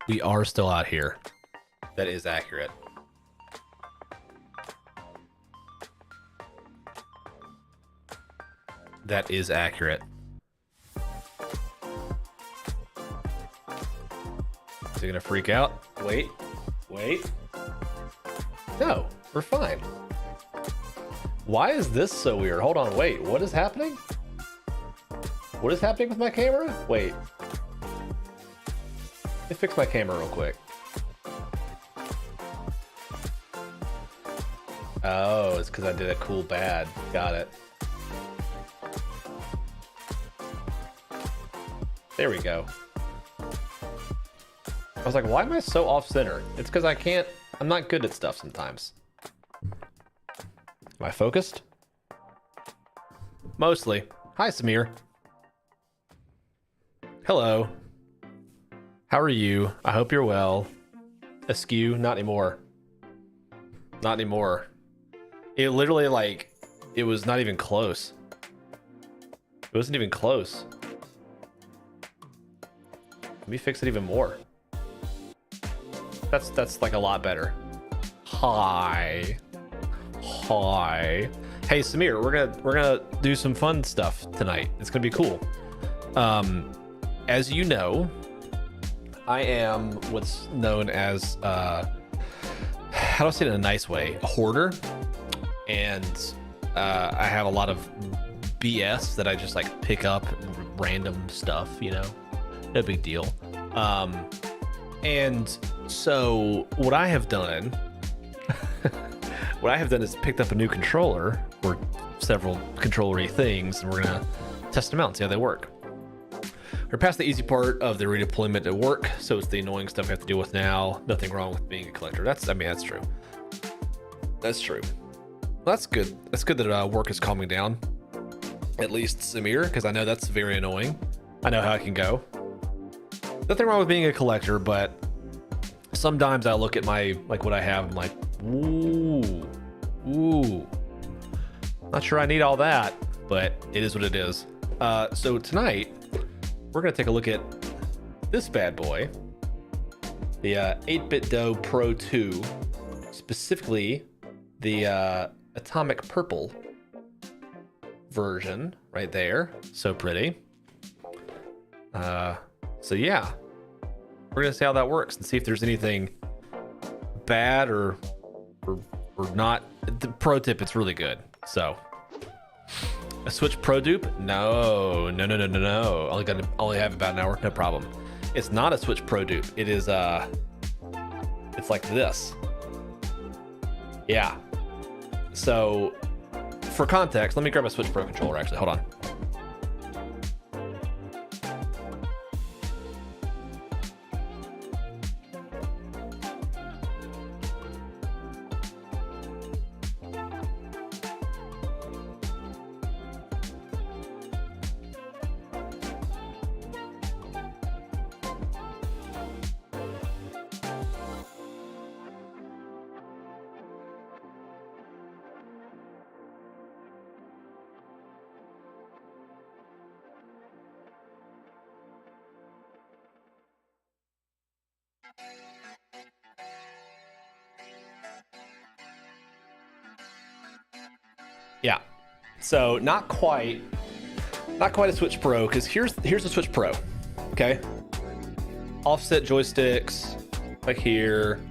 We are still out here. That is accurate. That is accurate. Is he gonna freak out? Wait. No, we're fine. Why is this so weird? Hold on, wait, what is happening? What is happening with my camera? Wait. Let me fix my camera real quick. Oh, it's because I did a cool bad. Got it. There we go. I was like, why am I so off center? It's because I'm not good at stuff sometimes. Am I focused? Mostly. Hi, Samir. Hello. How are you? I hope you're well. Askew? Not anymore. Not anymore. It literally, like, it was not even close. It wasn't even close. Let me fix it even more. That's like a lot better. Hi. Hey Samir, we're gonna do some fun stuff tonight. It's gonna be cool. As you know, I am what's known as how do I say it in a nice way? A hoarder. And I have a lot of BS that I just like pick up, random stuff, you know, no big deal. And so what I have done is picked up a new controller, or several controller-y things, and we're gonna test them out and see how they work. We're past the easy part of the redeployment at work, so it's the annoying stuff we have to deal with now. Nothing wrong with being a collector. That's true. That's true. Well, that's good. That's good that work is calming down. At least Samir, because I know that's very annoying. I know how it can go. Nothing wrong with being a collector, but sometimes I look at what I have, I'm like, ooh. Not sure I need all that, but it is what it is. So tonight, we're gonna take a look at this bad boy, the 8bitdo Pro 2, specifically the Atomic Purple version right there. So pretty. So yeah, we're gonna see how that works and see if there's anything bad or not. The pro tip, it's really good. So a Switch Pro dupe? No. Only have about an hour, no problem. It's not a Switch Pro dupe. It is it's like this. Yeah. So for context, let me grab a Switch Pro controller actually. Hold on. Yeah, so not quite a Switch Pro, because here's the Switch Pro. Okay, offset joysticks like here,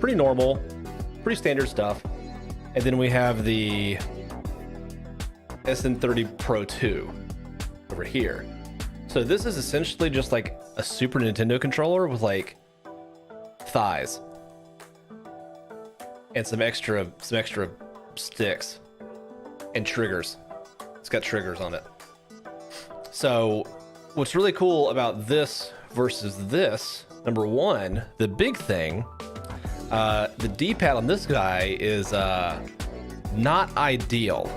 pretty normal, pretty standard stuff. And then we have the SN30 Pro 2 over here. So this is essentially just like a Super Nintendo controller with like thighs and some extra sticks and triggers. It's got triggers on it. So what's really cool about this versus this, number one, the big thing, the D-pad on this guy is not ideal.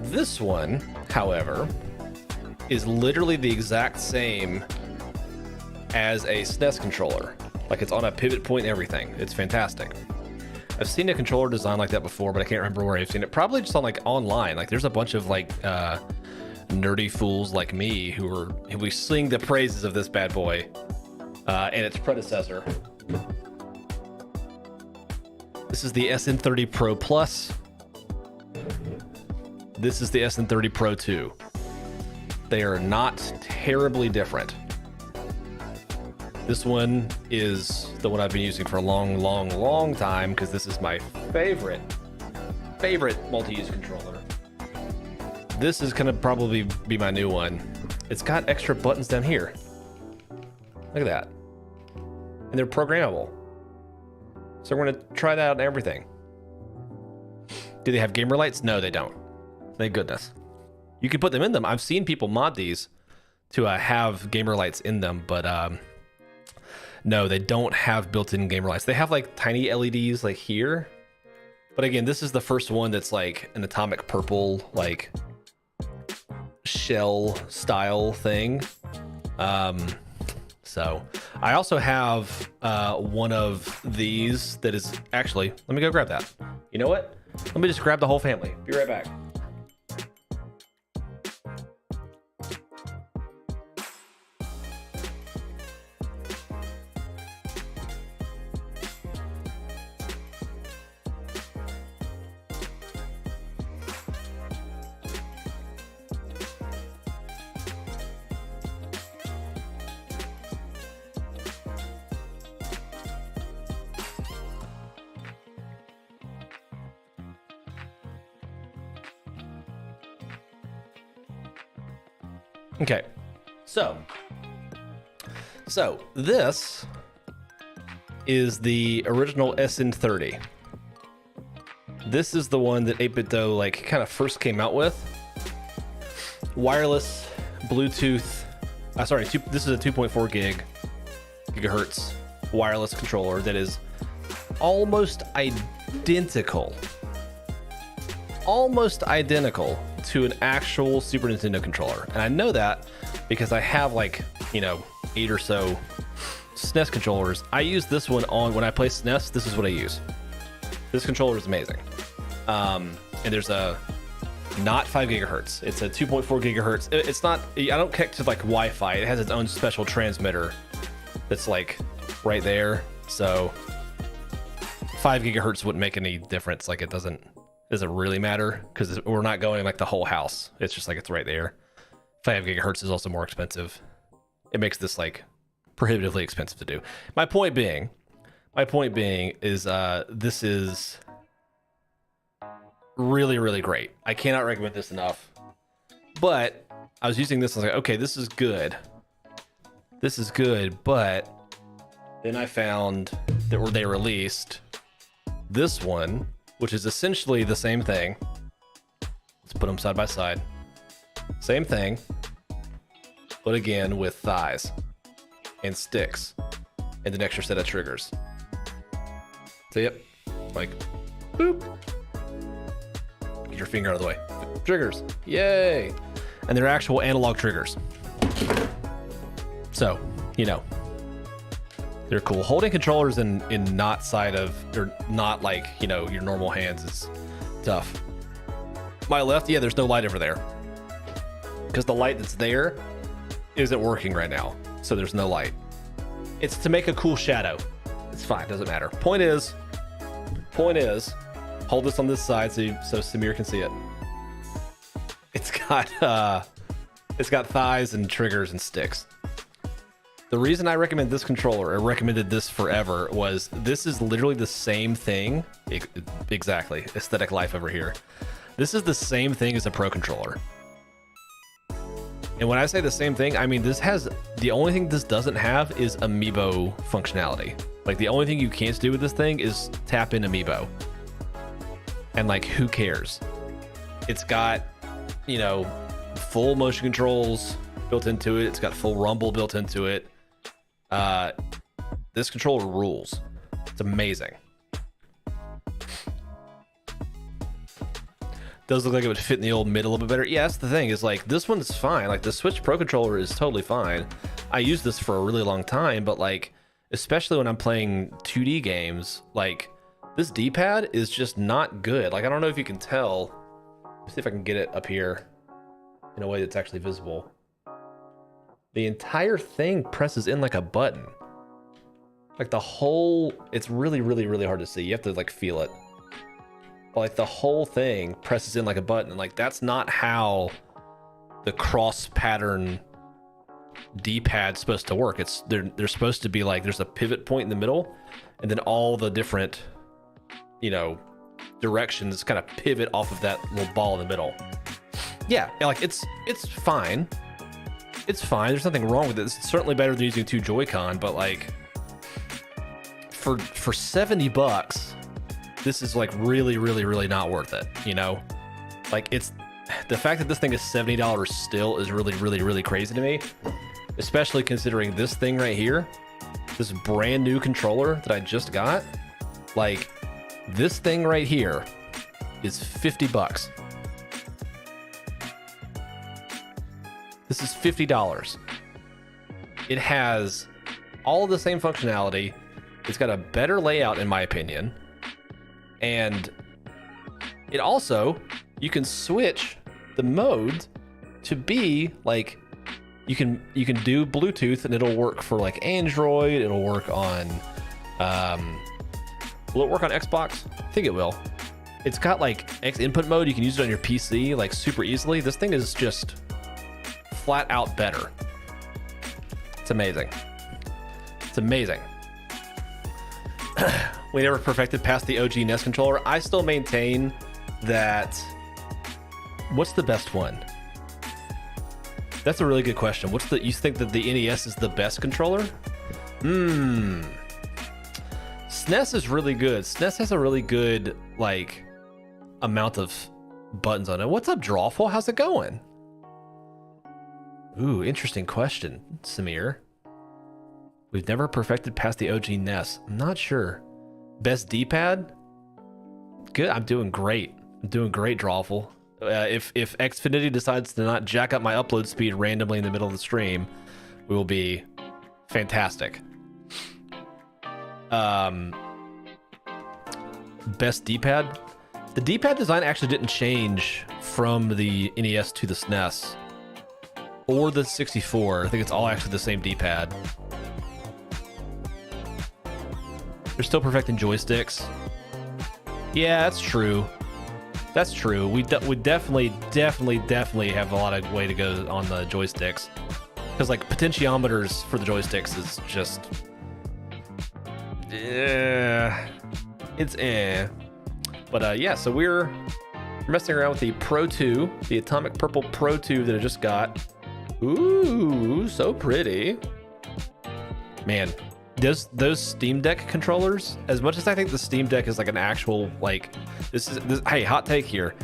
This one, however, is literally the exact same as a SNES controller. Like, it's on a pivot point and everything. It's fantastic. I've seen a controller design like that before, but I can't remember where I've seen it. Probably just on like online. Like, there's a bunch of like nerdy fools like me who we sing the praises of this bad boy and its predecessor. This is the SN30 Pro Plus. This is the SN30 Pro 2. They are not terribly different. This one is the one I've been using for a long time because this is my favorite multi-use controller. This is gonna probably be my new one. It's got extra buttons down here. Look at that. And they're programmable. So we're gonna try that out and everything. Do they have gamer lights? No, they don't. Thank goodness. You can put them in them. I've seen people mod these to have gamer lights in them, but no, they don't have built-in gamer lights. They have like tiny LEDs like here. But again, this is the first one that's like an atomic purple, like shell style thing. So I also have one of these that is actually, let me go grab that. You know what? Let me just grab the whole family. Be right back. Okay, so this is the original SN30. This is the one that 8bitdo like kind of first came out with. Wireless, Bluetooth. This is a 2.4 gigahertz wireless controller that is almost identical to an actual Super Nintendo controller. And I know that because I have like, 8 or so SNES controllers. I use this one when I play SNES. This is what I use. This controller is amazing. And there's not 5 gigahertz. It's a 2.4 gigahertz. It's not, I don't connect to like Wi-Fi. It has its own special transmitter that's like right there. So 5 gigahertz wouldn't make any difference. Like it doesn't really matter because we're not going like the whole house. It's just like it's right there. 5 gigahertz is also more expensive. It makes this like prohibitively expensive to do. My point being is this is really great. I cannot recommend this enough. But I was using this and I was like, okay, this is good. But then I found that they released this one, which is essentially the same thing. Let's put them side by side. Same thing, but again with thighs and sticks and an extra set of triggers. So yep, like boop. Get your finger out of the way. Triggers, yay! And they're actual analog triggers. So, they're cool. Holding controllers in not side of, or not like, your normal hands is tough. My left, yeah, there's no light over there. Because the light that's there isn't working right now. So there's no light. It's to make a cool shadow. It's fine, doesn't matter. Point is, hold this on this side so Samir can see it. It's got thighs and triggers and sticks. The reason I recommend this controller, I recommended this forever, was this is literally the same thing. Exactly. Aesthetic Life over here. This is the same thing as a Pro controller. And when I say the same thing, I mean the only thing this doesn't have is amiibo functionality. Like the only thing you can't do with this thing is tap in amiibo. And like, who cares? It's got, full motion controls built into it. It's got full rumble built into it. This controller rules. It's amazing. Does look like it would fit in the old mid a little bit better. Yeah, that's the thing, is like this one's fine. Like the Switch Pro controller is totally fine. I used this for a really long time, but like, especially when I'm playing 2D games, like this D-pad is just not good. Like, I don't know if you can tell. Let's see if I can get it up here. in a way that's actually visible. The entire thing presses in like a button. Like the whole, it's really, really, really hard to see. You have to like feel it. But like the whole thing presses in like a button. And like that's not how the cross pattern D-pad's supposed to work. It's they're supposed to be like there's a pivot point in the middle, and then all the different, you know, directions kind of pivot off of that little ball in the middle. Yeah, like it's fine. It's fine. There's nothing wrong with it. It's certainly better than using 2 Joy-Con, but like for $70, this is like really, really, really not worth it, you know? Like it's the fact that this thing is $70 still is really, really, really crazy to me, especially considering this thing right here, this brand new controller that I just got. Like this thing right here is $50. This is $50. It has all of the same functionality. It's got a better layout in my opinion. And it also, you can switch the mode to be like, you can do Bluetooth and it'll work for like Android. It'll work on, will it work on Xbox? I think it will. It's got like X input mode. You can use it on your PC like super easily. This thing is just flat out better. It's amazing. It's amazing. We never perfected past the OG NES controller. I still maintain that. What's the best one? That's a really good question. You think that the NES is the best controller? SNES is really good. SNES has a really good like amount of buttons on it. What's up, Drawful? How's it going? Ooh, interesting question, Samir. We've never perfected past the OG NES. I'm not sure. Best D-pad? Good. I'm doing great. I'm doing great, Drawful. If Xfinity decides to not jack up my upload speed randomly in the middle of the stream, we will be fantastic. Best D-pad? The D-pad design actually didn't change from the NES to the SNES or the 64. I think it's all actually the same D-pad. They're still perfecting joysticks. Yeah, that's true. That's true. We definitely have a lot of way to go on the joysticks, because like potentiometers for the joysticks is just, it's But yeah, so we're messing around with the Pro 2, the Atomic Purple Pro 2 that I just got. Ooh, so pretty. Man, those Steam Deck controllers, as much as I think the Steam Deck is like an actual, like, hey, hot take here.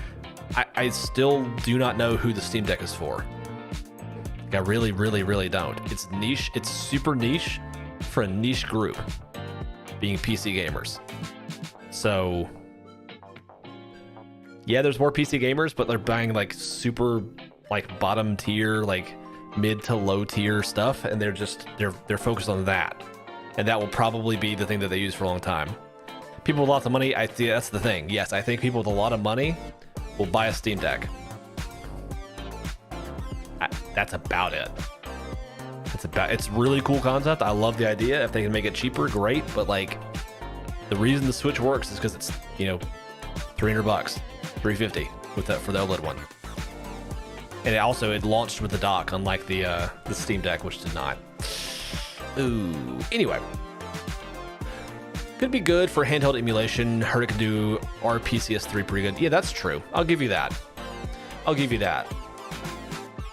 I still do not know who the Steam Deck is for. Like, I really, really, really don't. It's niche. It's super niche for a niche group, being PC gamers. So yeah, there's more PC gamers, but they're buying like super like bottom tier, like mid to low tier stuff, and they're focused on that. And that will probably be the thing that they use for a long time. People with lots of money, I see that's the thing. Yes, I think people with a lot of money will buy a Steam Deck. That's about it. It's a really cool concept. I love the idea. If they can make it cheaper, great. But like, the reason the Switch works is because it's, you know, $300, $350 with that for the OLED one. And it launched with the dock, unlike the Steam Deck, which did not. Ooh. Anyway, could be good for handheld emulation. Heard it could do RPCS3 pretty good. Yeah, that's true. I'll give you that.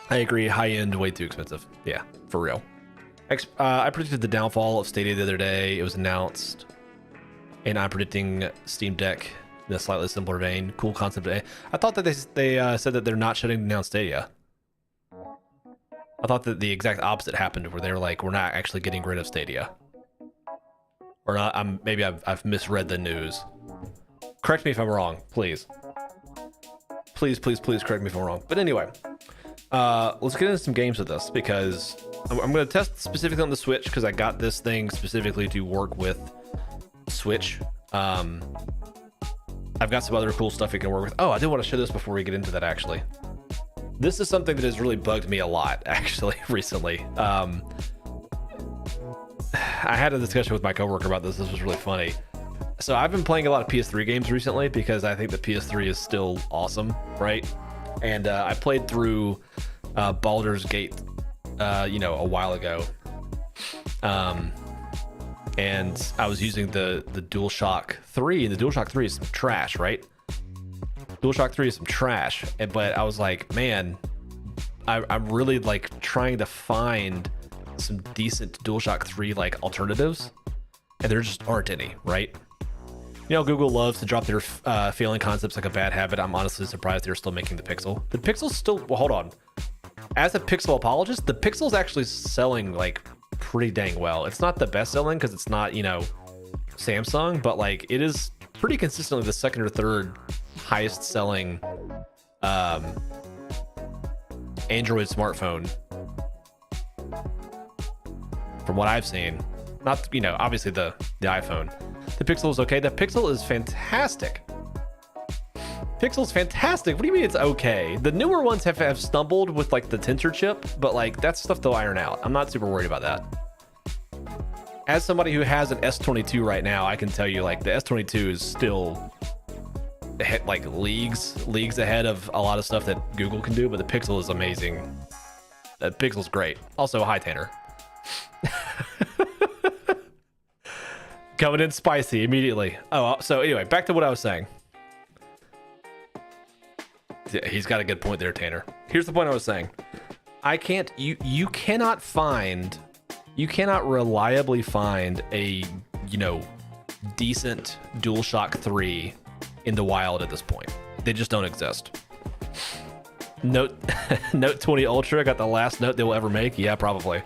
I agree. High end, way too expensive. Yeah, for real. I predicted the downfall of Stadia the other day. It was announced, and I'm predicting Steam Deck in a slightly simpler vein. Cool concept. I thought that they said that they're not shutting down Stadia. I thought that the exact opposite happened, where they were like, we're not actually getting rid of Stadia. Or not. Maybe I've misread the news. Correct me if I'm wrong, please. Please correct me if I'm wrong. But anyway, let's get into some games with this, because I'm going to test specifically on the Switch, because I got this thing specifically to work with Switch. I've got some other cool stuff you can work with. Oh, I did want to show this before we get into that, actually. This is something that has really bugged me a lot, actually, recently. I had a discussion with my coworker about this. This was really funny. So I've been playing a lot of PS3 games recently because I think the PS3 is still awesome, right? And I played through Baldur's Gate, a while ago. And I was using the DualShock 3, and the DualShock 3 is some trash, right? DualShock 3 is some trash, but I was like, man, I'm really like trying to find some decent DualShock 3 like alternatives, and there just aren't any, right? Google loves to drop their failing concepts like a bad habit. I'm honestly surprised they're still making the Pixel. The Pixel's still, well, hold on. As a Pixel apologist, the Pixel's actually selling like pretty dang well. It's not the best selling because it's not, Samsung, but like it is pretty consistently the second or third highest selling Android smartphone from what I've seen. Not, obviously the iPhone. The Pixel is okay. The Pixel is fantastic. Pixel's fantastic. What do you mean it's okay? The newer ones have stumbled with like the tensor chip, but like that's stuff they'll iron out. I'm not super worried about that. As somebody who has an S22 right now, I can tell you like the S22 is still like leagues ahead of a lot of stuff that Google can do, but the Pixel is amazing. The Pixel's great. Also, hi Tanner. Coming in spicy immediately. Oh, so anyway, back to what I was saying. Yeah, he's got a good point there, Tanner. Here's the point I was saying. You cannot reliably find a, decent DualShock 3 in the wild at this point. They just don't exist. Note 20 Ultra got the last note they will ever make. Yeah, probably.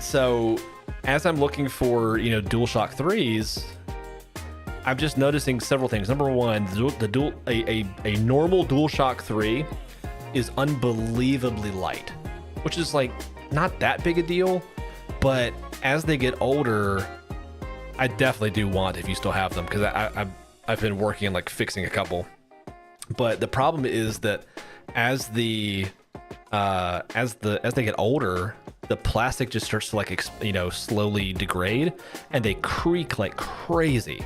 So as I'm looking for, DualShock 3s, I'm just noticing several things. Number one, a normal DualShock 3 is unbelievably light, which is like not that big a deal, but as they get older, I definitely do want, if you still have them, because I've been working on like fixing a couple. But the problem is that as they get older, the plastic just starts to like slowly degrade, and they creak like crazy.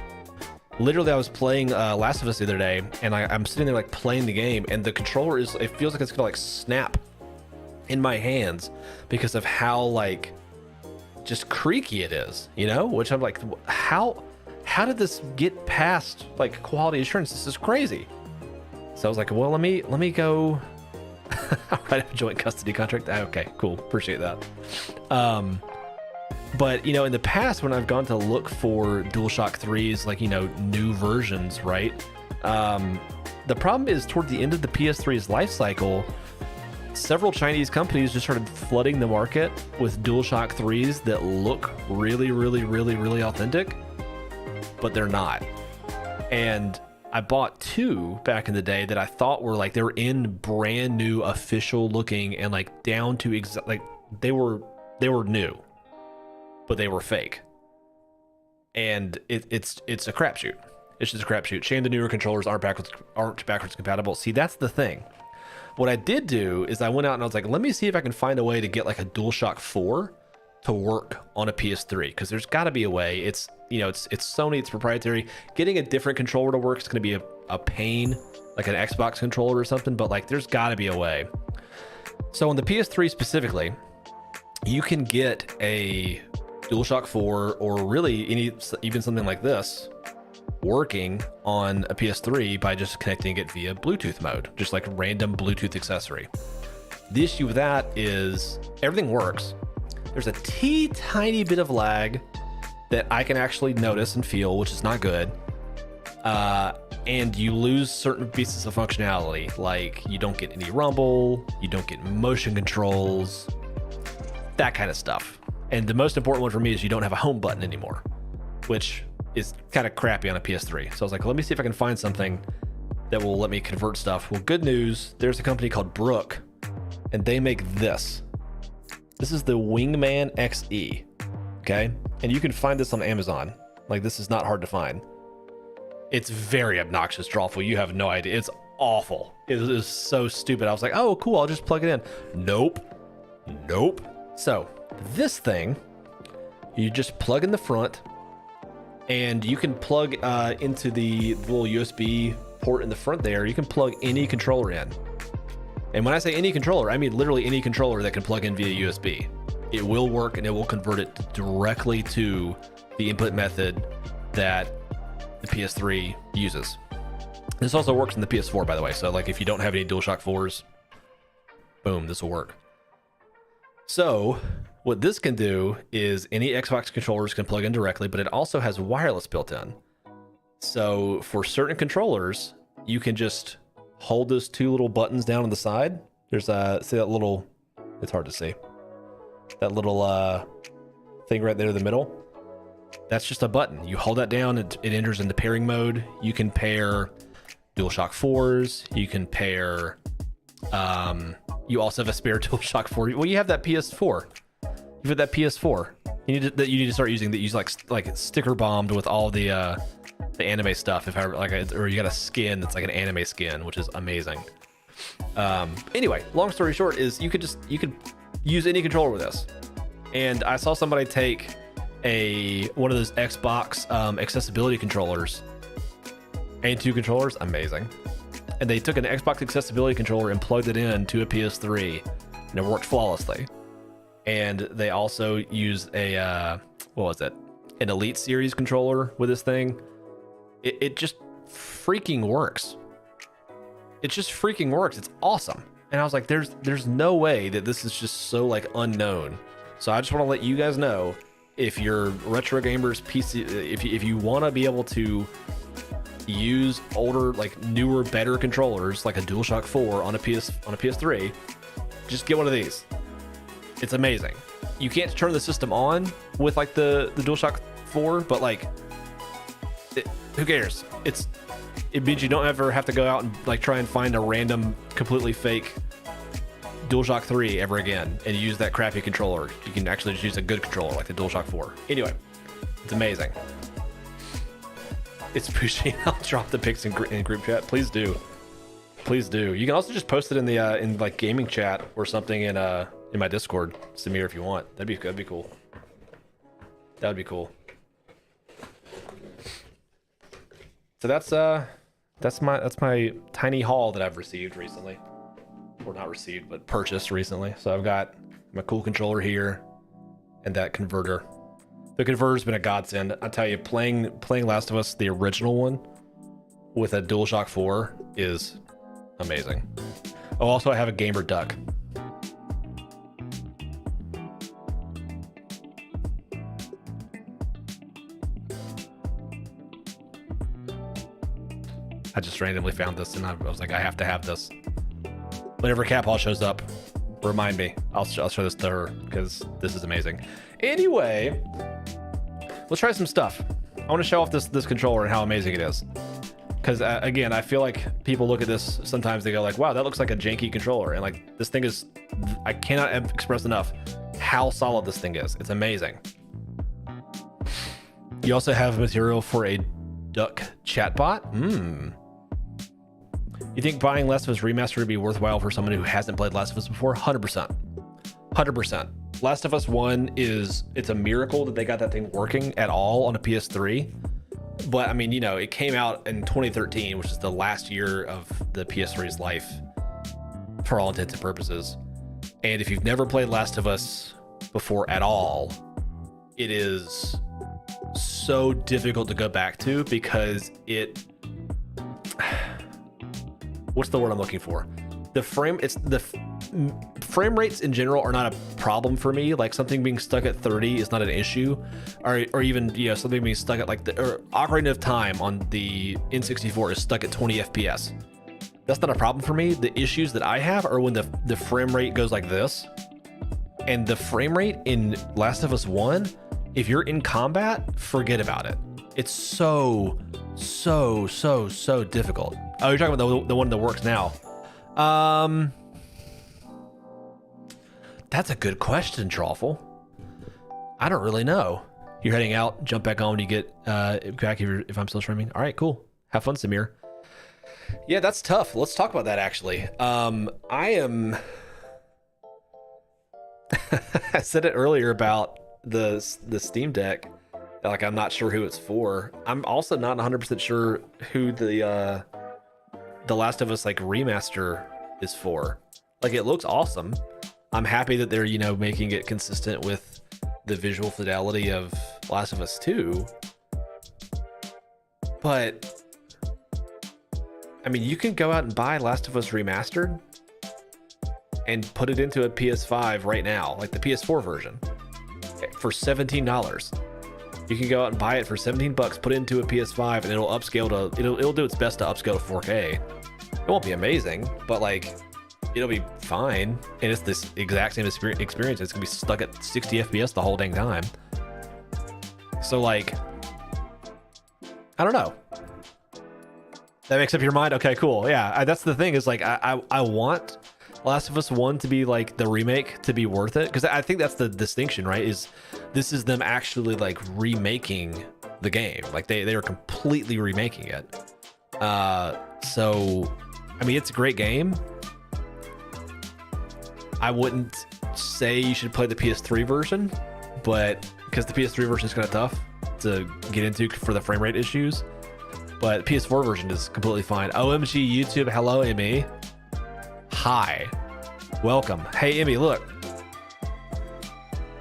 Literally, I was playing Last of Us the other day, and I'm sitting there like playing the game, and the controller it feels like it's gonna like snap in my hands because of how like just creaky it is, which I'm like, how did this get past like quality assurance? This is crazy. So I was like, well, let me go. I'll write a joint custody contract. Okay, cool, appreciate that. But in the past, when I've gone to look for DualShock 3s, like new versions, right? The problem is toward the end of the PS3's life cycle, several Chinese companies just started flooding the market with DualShock 3s that look really, really, really, really authentic, but they're not. And I bought two back in the day that I thought were like, they were in brand new official looking and like down to like they were new, but they were fake. And it's a crapshoot. It's just a crapshoot. Shame the newer controllers aren't backwards compatible. See, that's the thing. What I did do is I went out and I was like, let me see if I can find a way to get like a DualShock 4 to work on a PS3, because there's got to be a way. It's Sony, it's proprietary. Getting a different controller to work is going to be a pain, like an Xbox controller or something, but like there's got to be a way. So on the PS3 specifically, you can get a DualShock 4 or really even something like this working on a PS3 by just connecting it via Bluetooth mode, just like random Bluetooth accessory. The issue with that is everything works. There's a tiny bit of lag that I can actually notice and feel, which is not good. And you lose certain pieces of functionality, like you don't get any rumble, you don't get motion controls, that kind of stuff. And the most important one for me is you don't have a home button anymore, which is kind of crappy on a PS3. So I was like, let me see if I can find something that will let me convert stuff. Well, good news, there's a company called Brook, and they make this. This is the Wingman XE, okay? And you can find this on Amazon. Like, this is not hard to find. It's very obnoxious, Drawful. You have no idea. It's awful. It is so stupid. I was like, oh, cool. I'll just plug it in. Nope. Nope. So this thing, you just plug in the front, and you can plug into the little USB port in the front there. You can plug any controller in. And when I say any controller, I mean literally any controller that can plug in via USB. It will work, and it will convert it directly to the input method that the PS3 uses. This also works in the PS4, by the way. So like if you don't have any DualShock 4s, boom, this will work. So what this can do is any Xbox controllers can plug in directly, but it also has wireless built in. So for certain controllers, you can just hold those two little buttons down on the side. There's see that little, it's hard to see, that little thing right there in the middle. That's just a button. You hold that down, it enters into pairing mode. You can pair DualShock 4s. You can pair, you also have a spare DualShock 4. Well, you have that PS4. You have that PS4. You need to start using that. Use like sticker bombed with all the anime stuff. If I or you got a skin that's like an anime skin, which is amazing. Anyway, long story short is you could use any controller with this. And I saw somebody take one of those Xbox accessibility controllers and two controllers. Amazing. And they took an Xbox accessibility controller and plugged it in to a PS3, and it worked flawlessly. And they also used a what was it, an Elite Series controller with this thing. It just freaking works. It just freaking works. It's awesome. And I was like, there's no way that this is just so like unknown. So I just want to let you guys know, if you're retro gamers, PC, if you want to be able to use older, like newer, better controllers like a DualShock 4 on a PS3, just get one of these. It's amazing. You can't turn the system on with like the DualShock 4, but like, who cares? It means you don't ever have to go out and like try and find a random, completely fake DualShock 3 ever again and use that crappy controller. You can actually just use a good controller like the DualShock 4. Anyway, it's amazing. It's pushing. I'll drop the pics in group chat. Please do. Please do. You can also just post it in the in like gaming chat or something in my Discord, Samir, if you want. That'd be cool. That would be cool. So that's my tiny haul that I've received recently. Or not received, but purchased recently. So I've got my cool controller here and that converter. The converter's been a godsend. I tell you, playing Last of Us, the original one, with a DualShock 4 is amazing. Oh, also I have a gamer duck. I just randomly found this and I was like, I have to have this. Whenever Cat Paw shows up, remind me. I'll show this to her because this is amazing. Anyway, let's try some stuff. I want to show off this controller and how amazing it is. Because again, I feel like people look at this sometimes, they go like, wow, that looks like a janky controller. And like, this thing is, I cannot express enough how solid this thing is. It's amazing. You also have material for a duck chatbot. You think buying Last of Us Remastered would be worthwhile for someone who hasn't played Last of Us before? 100%. 100%. Last of Us 1 it's a miracle that they got that thing working at all on a PS3. But I mean, you know, it came out in 2013, which is the last year of the PS3's life for all intents and purposes. And if you've never played Last of Us before at all, it is so difficult to go back to because what's the word I'm looking for? The frame rates in general are not a problem for me. Like something being stuck at 30 is not an issue, or even, you know, something being stuck at like Ocarina of Time on the N64 is stuck at 20 FPS. That's not a problem for me. The issues that I have are when the frame rate goes like this, and the frame rate in Last of Us 1, if you're in combat, forget about it. It's so difficult. Oh, you're talking about the one that works now. That's a good question, Trawful. I don't really know. You're heading out, jump back on when you get back if I'm still streaming. All right, cool. Have fun, Samir. Yeah, that's tough. Let's talk about that actually. I am I said it earlier about the Steam Deck. Like, I'm not sure who it's for. I'm also not 100% sure who the Last of Us like remaster is for. Like, it looks awesome. I'm happy that they're, you know, making it consistent with the visual fidelity of Last of Us 2. But I mean, you can go out and buy Last of Us Remastered and put it into a PS5 right now, like the PS4 version, for $17. You can go out and buy it for $17, put it into a PS5, and it'll upscale to it'll do its best to upscale to 4K. It won't be amazing, but like it'll be fine, and it's this exact same experience. It's gonna be stuck at 60 FPS the whole dang time. So like, I don't know. That makes up your mind? Okay, cool. Yeah, that's the thing is like I want Last of Us 1 to be like the remake to be worth it, because I think that's the distinction, right? Is this is them actually like remaking the game. Like they are completely remaking it. So I mean, it's a great game. I wouldn't say you should play the PS3 version, but because the PS3 version is kind of tough to get into for the frame rate issues. But the PS4 version is completely fine. OMG YouTube, hello Emmy. Hi, welcome. Hey Emmy, look.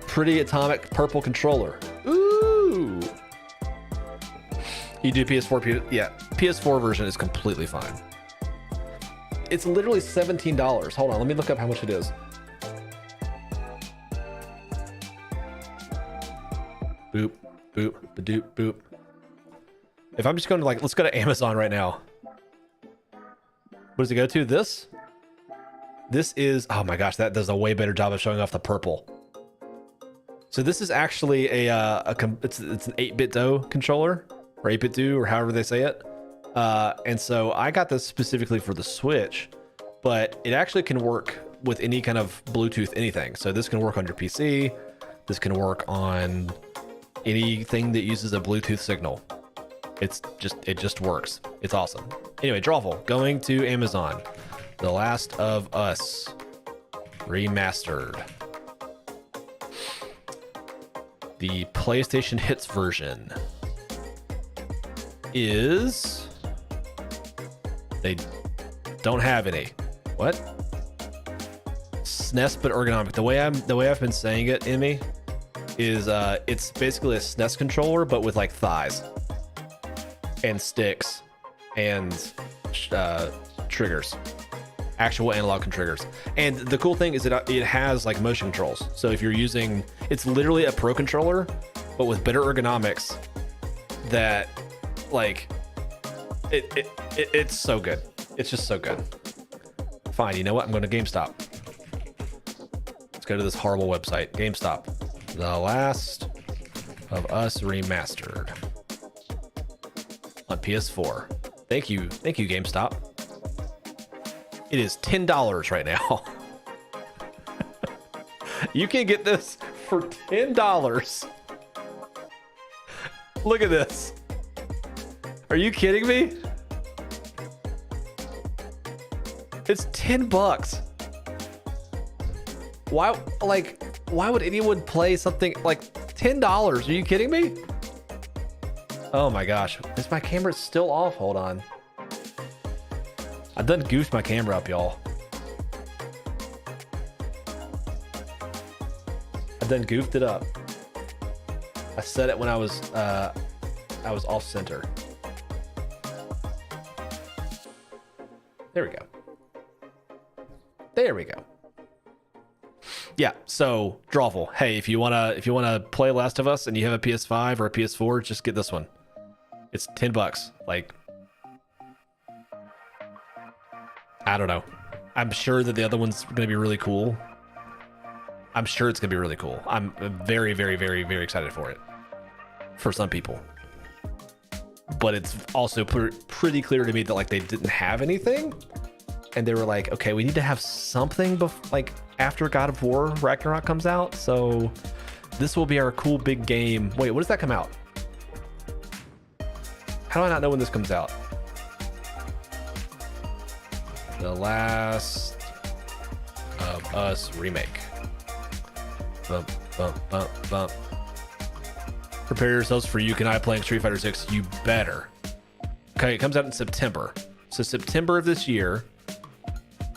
Pretty atomic purple controller. Ooh. You do PS4, yeah. PS4 version is completely fine. It's literally $17. Hold on, let me look up how much it is. Boop, boop, badoop, boop. If I'm just going to like, let's go to Amazon right now. What does it go to? This is, oh my gosh, that does a way better job of showing off the purple. So this is actually it's an 8bitdo controller, or 8bitdo, or however they say it. And so I got this specifically for the Switch, but it actually can work with any kind of Bluetooth anything. So this can work on your PC. This can work on anything that uses a Bluetooth signal. It just works. It's awesome. Anyway, Drawful, going to Amazon. The Last of Us Remastered. The PlayStation Hits version is... They don't have any. What? SNES but ergonomic. The way I've been saying it, Emmy, is it's basically a SNES controller but with like thighs and sticks and triggers, actual analog triggers. And the cool thing is that it has like motion controls. So if you're using, it's literally a pro controller, but with better ergonomics. That like it's so good. It's just so good. Fine, you know what? I'm going to GameStop. Let's go to this horrible website, GameStop. The Last of Us Remastered on PS4. Thank you, GameStop. It is $10 right now. You can get this for $10. Look at this. Are you kidding me? It's $10. Why would anyone play something like $10? Are you kidding me? Oh my gosh. Is my camera still off? Hold on. I done goofed my camera up, y'all. I done goofed it up. I set it when I was off center. There we go. There we go. Yeah, so Drawful, hey, if you wanna play Last of Us and you have a PS5 or a PS4, just get this one. It's $10. Like, I don't know. I'm sure that the other one's gonna be really cool. I'm sure it's gonna be really cool. I'm very, very, very, very excited for it. For some people. But it's also pretty clear to me that like they didn't have anything, and they were like, okay, we need to have something like after God of War Ragnarok comes out, so this will be our cool big game. Wait, when does that come out? How do I not know when this comes out? The Last of Us remake. Bump, bump, bump, bump. Prepare yourselves for you can I playing Street Fighter 6. You better. Okay, it comes out in September. So September of this year.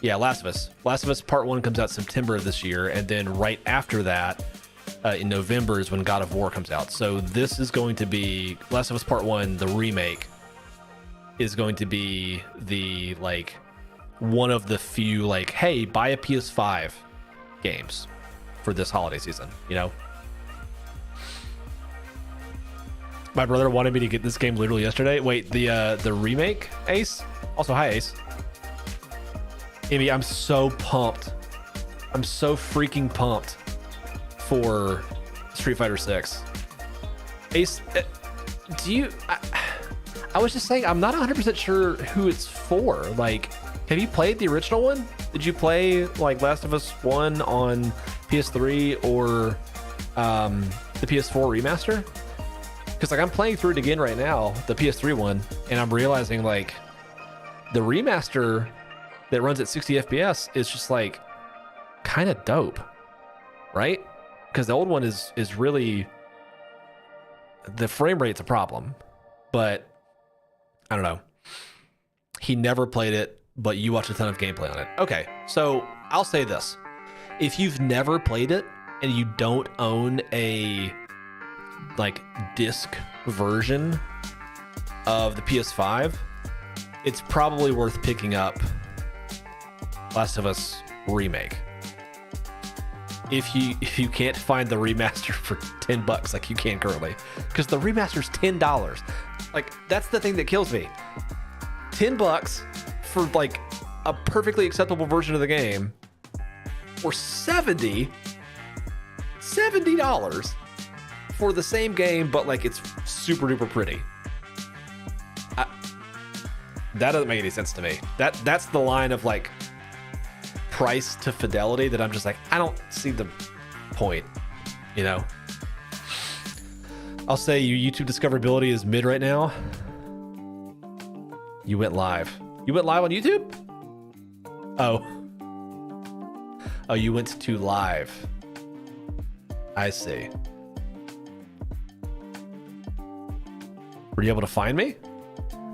Yeah, Last of Us. Last of Us Part 1 comes out September of this year. And then right after that, in November is when God of War comes out. So this is going to be Last of Us Part 1, the remake, is going to be the, like, one of the few, like, hey, buy a PS5 games for this holiday season, you know? My brother wanted me to get this game literally yesterday. Wait, the remake, Ace? Also, hi, Ace. Amy, I'm so pumped. I'm so freaking pumped for Street Fighter 6. Ace, do you... I was just saying, I'm not 100% sure who it's for. Like, have you played the original one? Did you play, like, Last of Us 1 on PS3 or the PS4 remaster? Because, like, I'm playing through it again right now, the PS3 one, and I'm realizing, like, the remaster that runs at 60 FPS is just, like, kind of dope, right? Because the old one is really... The frame rate's a problem, but I don't know. He never played it, but you watched a ton of gameplay on it. Okay, so I'll say this. If you've never played it and you don't own a like disc version of the PS5, it's probably worth picking up Last of Us remake. If you can't find the remaster for $10 like you can currently, because the remaster's $10. Like, that's the thing that kills me. $10 for like a perfectly acceptable version of the game, or $70 for the same game, but like it's super duper pretty. That doesn't make any sense to me. That's the line of like price to fidelity that I'm just like, I don't see the point, you know? I'll say your YouTube discoverability is mid right now. You went live. You went live on YouTube? Oh, you went to live. I see. Were you able to find me?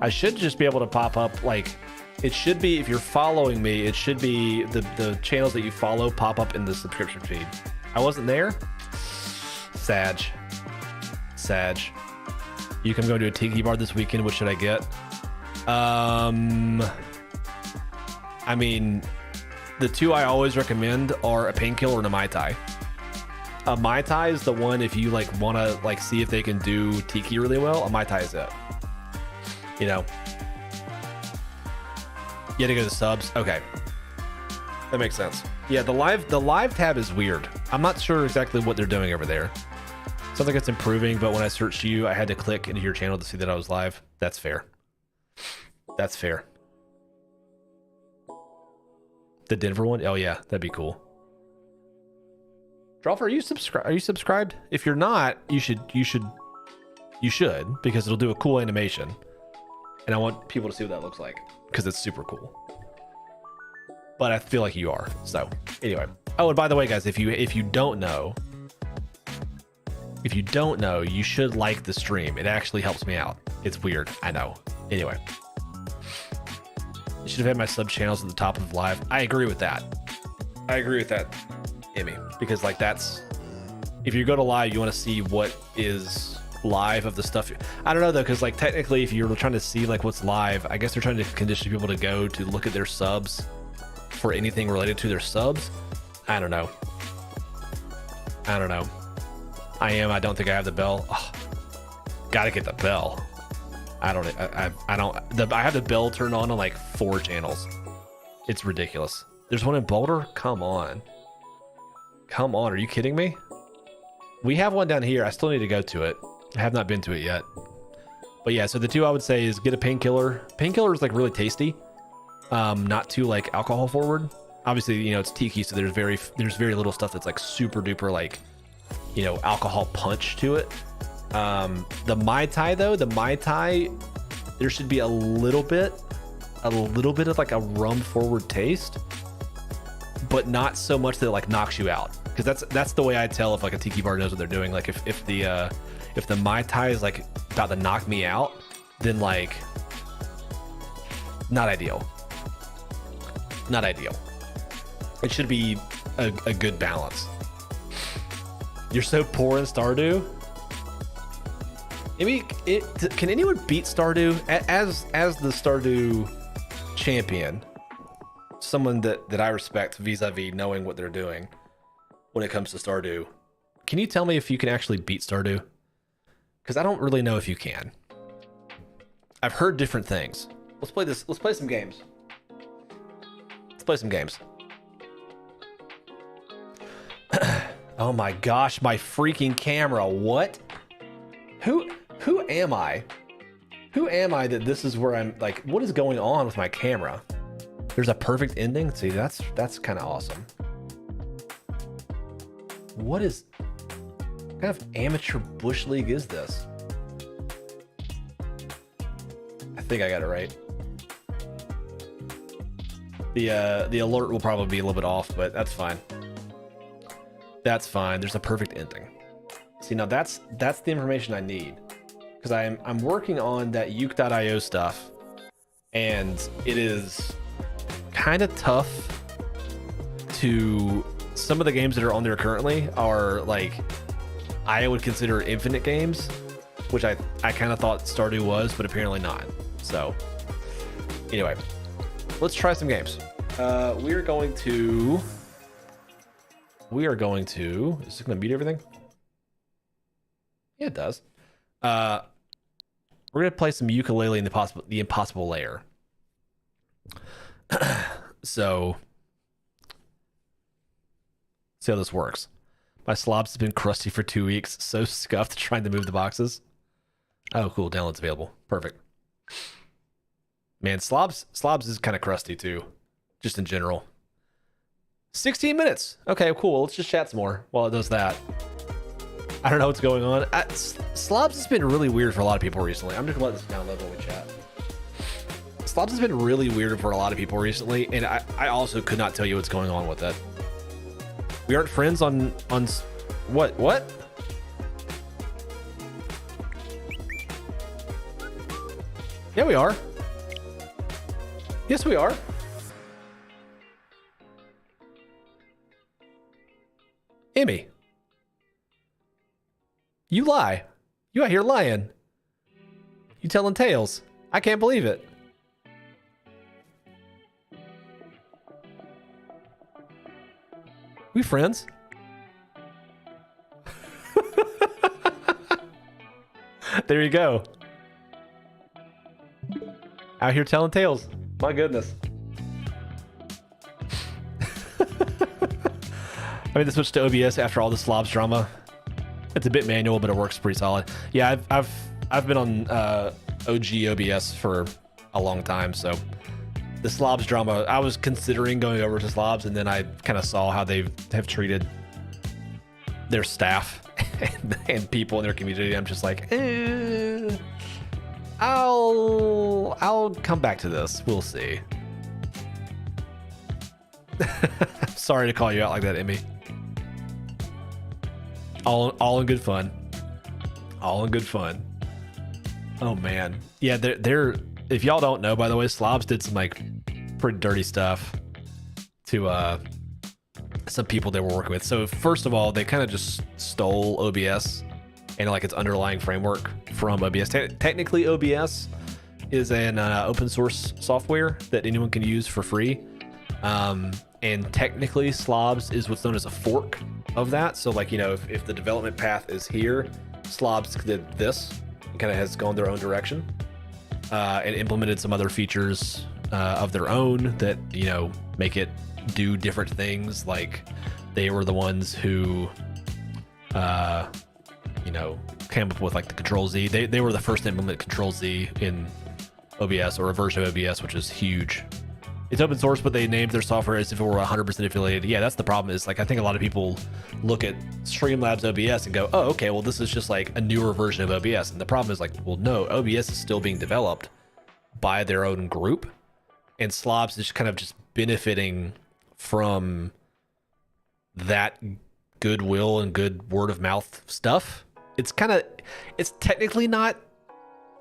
I should just be able to pop up, like, it should be, if you're following me, it should be the channels that you follow pop up in the subscription feed. I wasn't there? Sag. You can go to a tiki bar this weekend. What should I get? I mean, the two I always recommend are a painkiller and a Mai Tai. A Mai Tai is the one if you like want to like see if they can do tiki really well. A Mai Tai is it. You know, you had to go to subs. Okay, that makes sense. Yeah, the live tab is weird. I'm not sure exactly what they're doing over there. Sounds like it's improving, but when I searched you, I had to click into your channel to see that I was live. That's fair. That's fair. The Denver one? Oh yeah, that'd be cool. Drawfer, are you subscribed? If you're not, you should because it'll do a cool animation. And I want people to see what that looks like because it's super cool. But I feel like you are. So anyway. Oh, and by the way, guys, if you don't know, you should like the stream. It actually helps me out. It's weird. I know. Anyway. You should have had my sub channels at the top of live. I agree with that. Emmy. Because like that's, if you go to live, you want to see what is live of the stuff. I don't know though, because like technically if you're trying to see like what's live, I guess they're trying to condition people to go to look at their subs for anything related to their subs. I don't know. I don't think I have the bell. Oh, gotta get the bell. I have the bell turned on like 4 channels. It's ridiculous. There's one in Boulder? Come on. Are you kidding me? We have one down here. I still need to go to it. I have not been to it yet. But yeah, so the two I would say is get a painkiller. Painkiller is like really tasty. Not too like alcohol forward. Obviously, you know, it's tiki, so there's very little stuff that's like super duper like, you know, alcohol punch to it. The Mai Tai though, there should be a little bit a little bit of like a rum forward taste, but not so much that it like knocks you out. Because that's the way I tell if like a tiki bar knows what they're doing. Like if the Mai Tai is like about to knock me out, then like not ideal. Not ideal. It should be a good balance. You're so poor in Stardew. Can anyone beat Stardew as the Stardew champion? Someone that I respect vis-a-vis knowing what they're doing when it comes to Stardew. Can you tell me if you can actually beat Stardew? Because I don't really know if you can. I've heard different things. Let's play this. Let's play some games. Let's play some games. Oh my gosh, my freaking camera. What? Who am I? Who am I that this is where I'm like, what is going on with my camera? There's a perfect ending. See, that's kind of awesome. What kind of amateur bush league is this? I think I got it right. The alert will probably be a little bit off, but that's fine. That's fine. There's a perfect ending. See, now that's the information I need, because I'm working on that uke.io stuff, and it is kind of tough to. Some of the games that are on there currently are like I would consider infinite games, which I kind of thought Stardew was, but apparently not. So anyway, let's try some games. We are going to. Is it going to beat everything? Yeah, it does. We're going to play some ukulele in the impossible layer. So, see how this works. My slobs has been crusty for 2 weeks. So scuffed trying to move the boxes. Oh, cool. Download's available. Perfect. Man, slobs is kind of crusty too, just in general. 16 minutes. Okay, cool. Let's just chat some more while it does that. I don't know what's going on. Slobs has been really weird for a lot of people recently. I'm just gonna let this download while we chat. Slobs has been really weird for a lot of people recently, and I also could not tell you what's going on with it. We aren't friends on what? Yeah, we are. Yes, we are. Emmy, you lie. You out here lying. You telling tales. I can't believe it. We friends? There you go. Out here telling tales. My goodness. I mean, the switch to OBS after all the slobs drama. It's a bit manual, but it works pretty solid. Yeah, I've been on OG OBS for a long time, so the slobs drama, I was considering going over to slobs, and then I kind of saw how they have treated their staff and people in their community. I'm just like, I'll come back to this. We'll see. Sorry to call you out like that, Emmy. All in good fun. All in good fun. Oh man, yeah. They're if y'all don't know, by the way, slobs did some like pretty dirty stuff to some people they were working with. So first of all, they kind of just stole OBS and like its underlying framework from OBS. Technically, OBS is an open source software that anyone can use for free. And technically slobs is what's known as a fork of that. So like, you know, if the development path is here, slobs did this. It kind of has gone their own direction and implemented some other features of their own that, you know, make it do different things. Like they were the ones who, you know, came up with like the Control Z. They were the first to implement Control Z in OBS, or a version of OBS, which is huge. It's open source, but they named their software as if it were 100% affiliated. Yeah, that's the problem. Is like, I think a lot of people look at Streamlabs OBS and go, oh, okay, well, this is just like a newer version of OBS. And the problem is like, well, no, OBS is still being developed by their own group. and Slobs is kind of just benefiting from that goodwill and good word of mouth stuff. It's technically not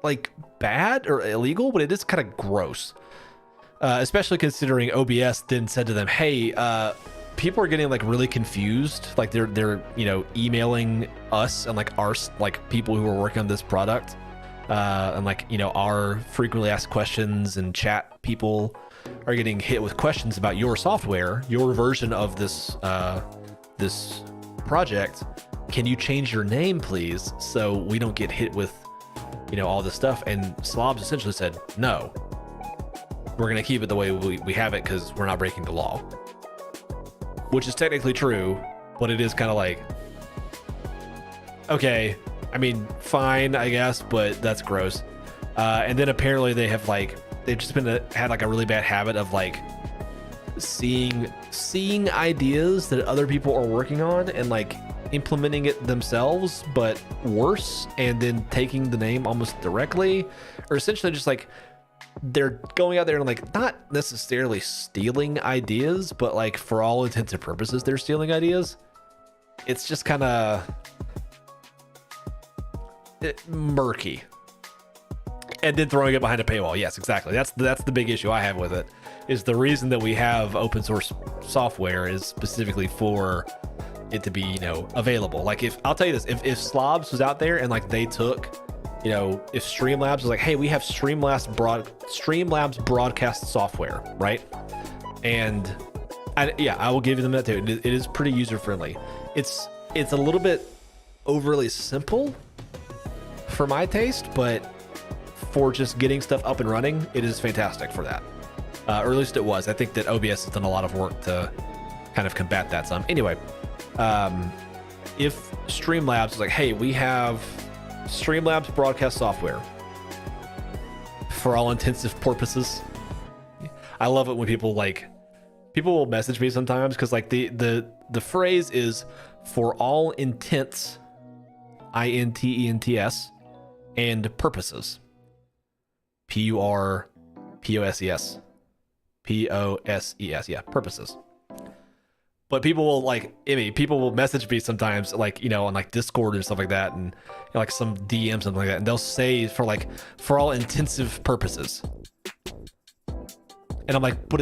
like bad or illegal, but it is kind of gross. Especially considering OBS then said to them, hey, people are getting like really confused. Like they're emailing us and like our like people who are working on this product, and like our frequently asked questions and chat people are getting hit with questions about your software, your version of this this project. Can you change your name, please, so we don't get hit with all this stuff? And Slobs essentially said, no, we're gonna keep it the way we have it because we're not breaking the law. Which is technically true, but it is kind of like, okay, I mean, fine, I guess, but that's gross. And then apparently they've just had like a really bad habit of like seeing ideas that other people are working on and like implementing it themselves, but worse, and then taking the name almost directly, or essentially just like they're going out there and like not necessarily stealing ideas, but like for all intents and purposes they're stealing ideas. It's just kind of murky, and then throwing it behind a paywall. Yes, exactly. That's the big issue I have with it, is the reason that we have open source software is specifically for it to be available. Like, if I'll tell you this, if Slobs was out there and like they took if Streamlabs was like, hey, we have Streamlabs broadcast software, right? And I will give them that too. It is pretty user friendly. It's a little bit overly simple for my taste, but for just getting stuff up and running, it is fantastic for that. Or at least it was. I think that OBS has done a lot of work to kind of combat that some. Anyway, if Streamlabs is like, hey, we have Streamlabs broadcast software for all intensive purposes. I love it when people will message me sometimes, because like the phrase is for all intents, INTENTS, and purposes, PURPOSES, yeah, purposes. But people will message me sometimes, like, on like Discord or stuff like that, and like some DM, something like that, and they'll say for all intensive purposes. And I'm like, but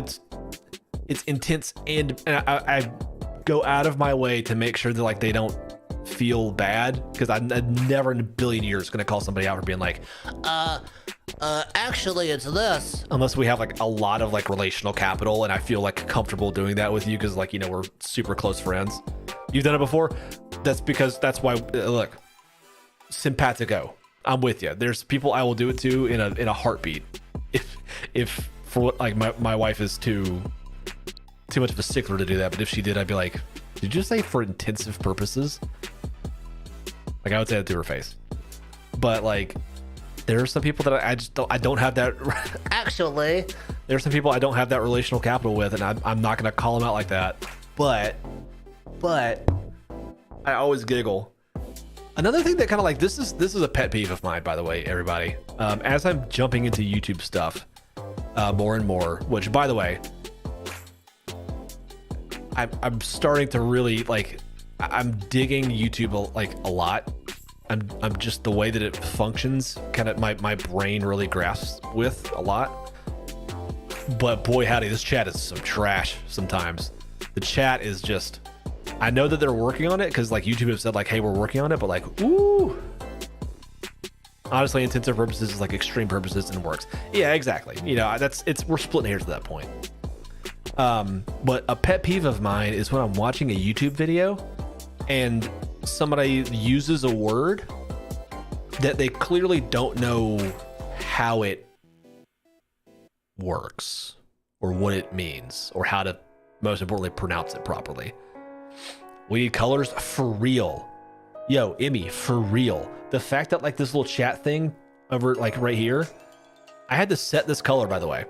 it's intense, and I go out of my way to make sure that like they don't feel bad, because I'm never in a billion years gonna call somebody out for being like, actually it's this, unless we have like a lot of like relational capital and I feel like comfortable doing that with you, because like we're super close friends. You've done it before. That's why look, simpatico, I'm with you. There's people I will do it to in a heartbeat, if for what, like my wife is too much of a stickler to do that, but if she did, I'd be like, did you say for intensive purposes? Like, I would say that to her face. But like, there are some people that I don't have that. Actually, there's some people I don't have that relational capital with, and I'm not gonna call them out like that. But I always giggle. Another thing that kind of like, this is a pet peeve of mine, by the way, everybody. As I'm jumping into YouTube stuff more and more, which, by the way, I'm starting to really like, I'm digging YouTube a lot. I'm just, the way that it functions, kind of my brain really grasps with a lot. But boy howdy, this chat is some trash sometimes. The chat is just, I know that they're working on it, because like YouTube have said like, hey, we're working on it, but like, ooh, honestly, intensive purposes is like extreme purposes, and it works. Yeah, exactly. We're splitting hairs at that point. But a pet peeve of mine is when I'm watching a YouTube video and somebody uses a word that they clearly don't know how it works or what it means or how to, most importantly, pronounce it properly. We need colors for real. Yo, Emmy, for real. The fact that like this little chat thing over like right here, I had to set this color, by the way.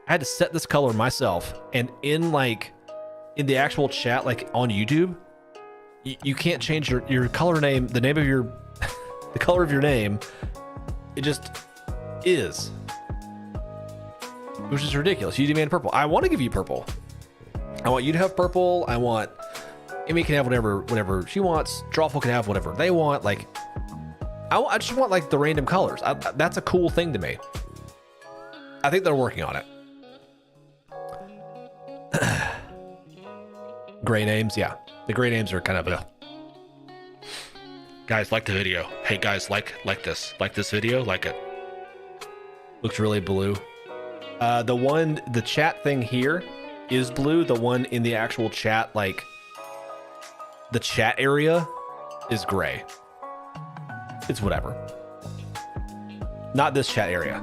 I had to set this color myself, and in the actual chat, like on YouTube, you can't change your color name, the name of your, the color of your name. It just is. which is ridiculous. You demand purple. I want to give you purple. I want you to have purple. I want Emmy can have whatever she wants. Drawful can have whatever they want. Like, I just want like the random colors. That's a cool thing to me. I think they're working on it. Gray names, yeah. The gray names are kind of a... Guys, like the video. Hey guys, like this video, like it. Looks really blue. The chat thing here is blue. The one in the actual chat, like the chat area, is gray. It's whatever. Not this chat area.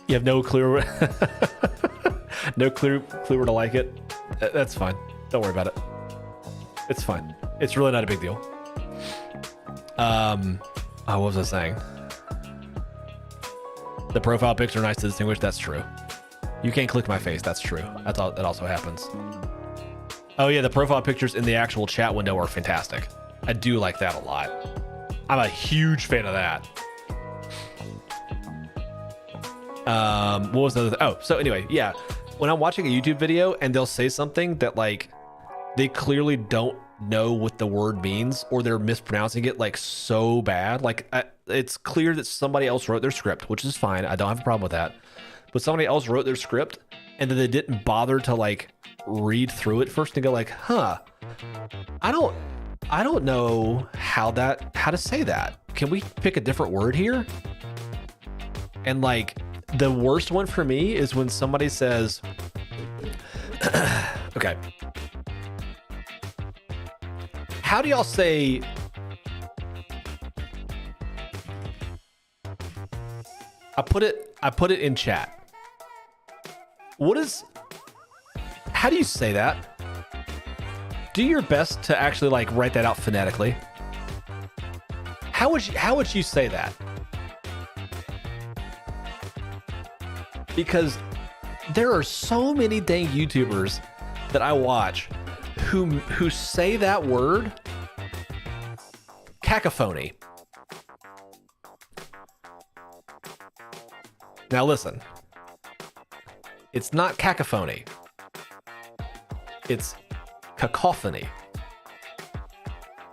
You have no clue. No clue where to like it. That's fine. Don't worry about it. It's fine. It's really not a big deal. What was I saying? The profile pics are nice to distinguish. That's true. You can't click my face. That's true. That also happens. Oh yeah, the profile pictures in the actual chat window are fantastic. I do like that a lot. I'm a huge fan of that. What was the other oh, so anyway, yeah. When I'm watching a YouTube video and they'll say something that like they clearly don't know what the word means, or they're mispronouncing it like so bad, like it's clear that somebody else wrote their script, which is fine. I don't have a problem with that. But somebody else wrote their script and then they didn't bother to like read through it first and go like, huh, I don't know how to say that. Can we pick a different word here? And like the worst one for me is when somebody says, okay, how do y'all say, I put it in chat. How do you say that? Do your best to actually like write that out phonetically. How would you say that? Because there are so many dang YouTubers that I watch who say that word cacophony. Now listen, it's not cacophony. It's cacophony.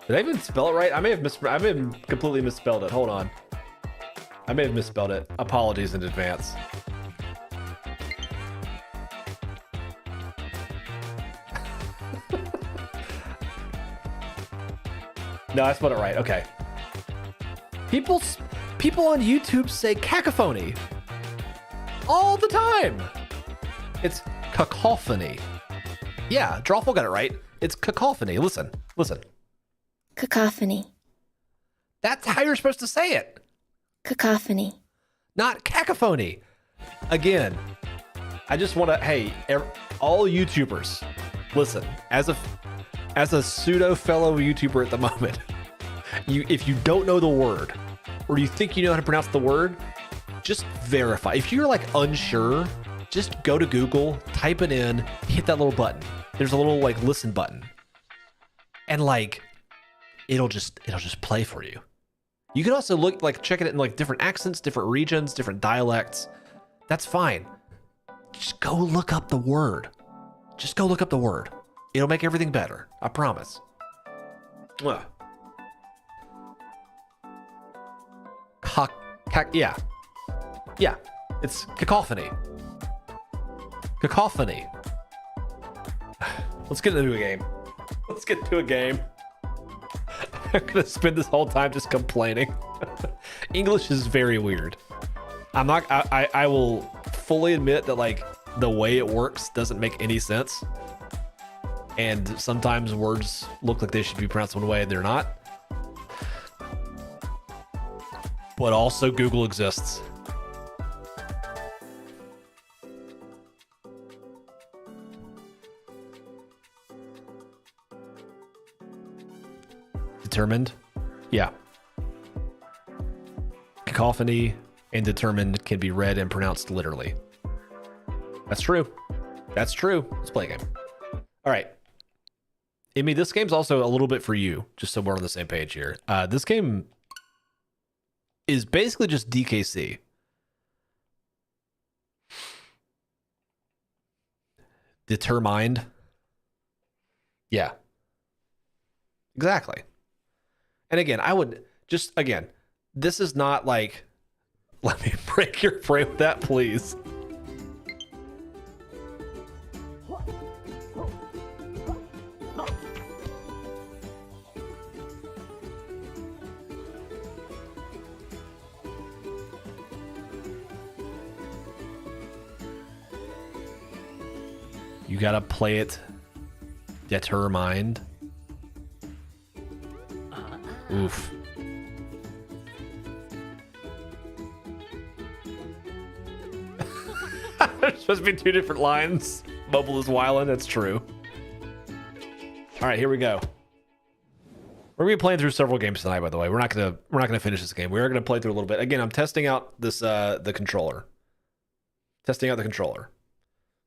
Did I even spell it right? I may have completely misspelled it. Hold on. I may have misspelled it. Apologies in advance. No, I spelled it right. Okay. People on YouTube say cacophony all the time. It's cacophony. Yeah, Drawful got it right. It's cacophony. Listen. Cacophony. That's how you're supposed to say it. Cacophony. Not cacophony. Again, I just want to, hey, all YouTubers, listen, as a pseudo fellow YouTuber at the moment, if you don't know the word, or you think you know how to pronounce the word, just verify. If you're like unsure, just go to Google, type it in, hit that little button. There's a little like listen button, and like it'll just play for you. You can also check it in like different accents, different regions, different dialects. That's fine. Just go look up the word. It'll make everything better. I promise. Mwah. Yeah. It's cacophony. Let's get into a game. I'm gonna spend this whole time just complaining. English is very weird. I will fully admit that like the way it works doesn't make any sense. And sometimes words look like they should be pronounced one way and they're not. But also Google exists. Determined? Yeah. Cacophony and determined can be read and pronounced literally. That's true. Let's play a game. All right. Emmy, this game's also a little bit for you, just so we're on the same page here. This game is basically just DKC. determined. Yeah. Exactly. And again, I would just, again, this is not like, let me break your frame with that, please. You gotta play it determined. Oof. There's supposed to be two different lines. Mobile is wildin', that's true. All right, here we go. We're gonna be playing through several games tonight, by the way. We're not gonna finish this game. We are gonna play through a little bit. Again, I'm testing out this the controller. Testing out the controller.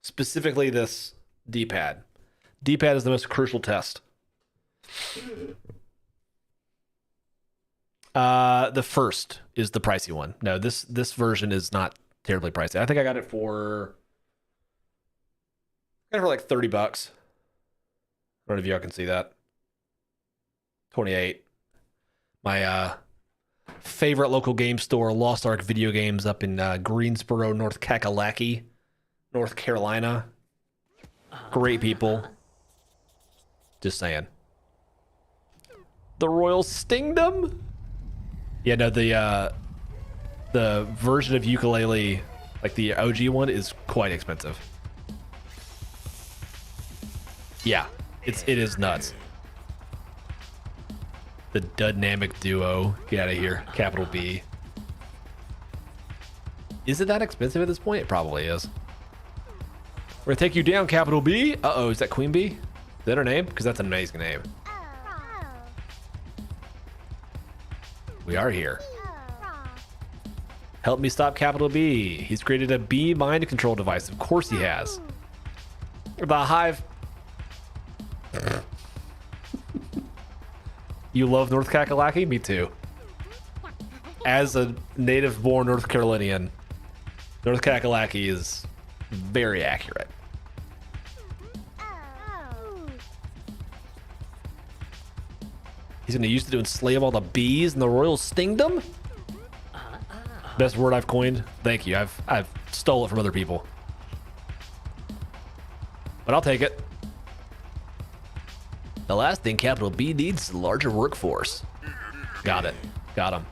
Specifically this D-pad. D-pad is the most crucial test. The first is the pricey one. No, this version is not terribly pricey. I think I got it for like $30. I don't know if y'all can see that. 28. My favorite local game store, Lost Ark Video Games, up in Greensboro, North Kakalaki, North Carolina. Great people. Just saying. The Royal Stingdom? Yeah, no, the version of ukulele, like the OG one, is quite expensive. Yeah, it is nuts. The dynamic duo. Get out of here. Capital B. Is it that expensive at this point? It probably is. We're gonna take you down, Capital B. Uh-oh, is that Queen Bee? Is that her name? Because that's an amazing name. We are here. Help me stop Capital B. He's created a bee mind control device. Of course he has. The hive. You love North Kakalaki? Me too. As a native-born North Carolinian, North Kakalaki is very accurate. He's going to use it to enslave all the bees in the Royal Stingdom? Best word I've coined. Thank you. I've stole it from other people. But I'll take it. The last thing Capital B needs is a larger workforce. Got it. Got him.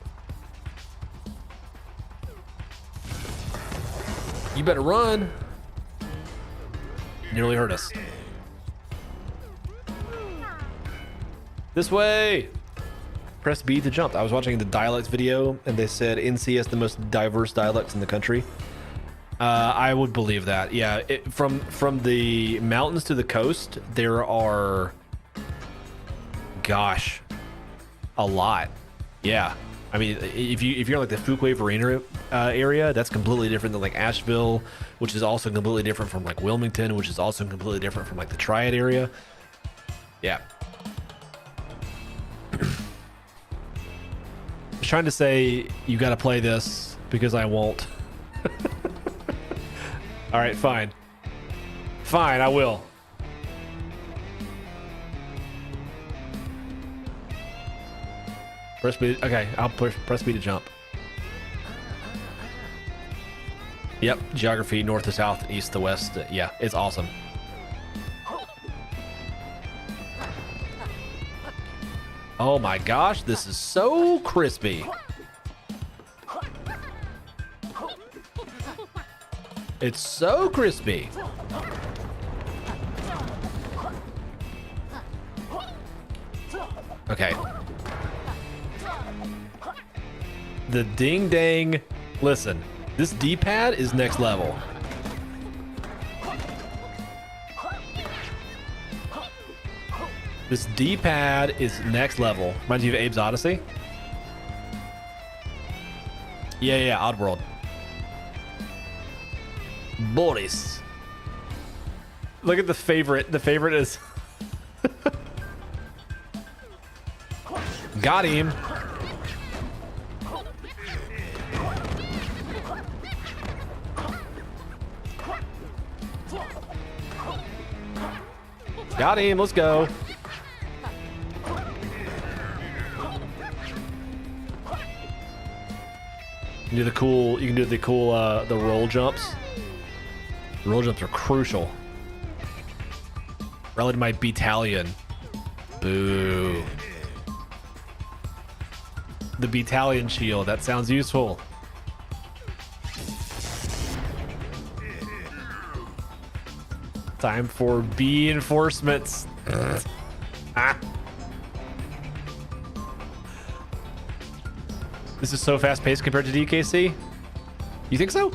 You better run. Nearly hurt us. This way. Press B to jump. I was watching the dialects video and they said NC has the most diverse dialects in the country. I would believe that. Yeah, from the mountains to the coast, there are, gosh, a lot. Yeah, I mean, if you're in like the Fuquay-Varina area, that's completely different than like Asheville, which is also completely different from like Wilmington, which is also completely different from like the Triad area. Yeah. I was trying to say you got to play this because I won't. All right, fine. Fine, I will. Press B. Okay, I'll press B to jump. Yep, geography, north to south, east to west. Yeah, it's awesome. Oh my gosh, this is so crispy. It's so crispy. Okay. The ding dang. Listen, this D-pad is next level. This D-pad is next level. Reminds you of Abe's Odyssey? Yeah, Oddworld. Boris. Look at the favorite. The favorite is... Got him. Got him. Let's go. You can do the cool. You can do the cool. The roll jumps. The roll jumps are crucial. Rally to my battalion. Boo. The battalion shield. That sounds useful. Time for B enforcements. This is so fast paced compared to DKC. You think so?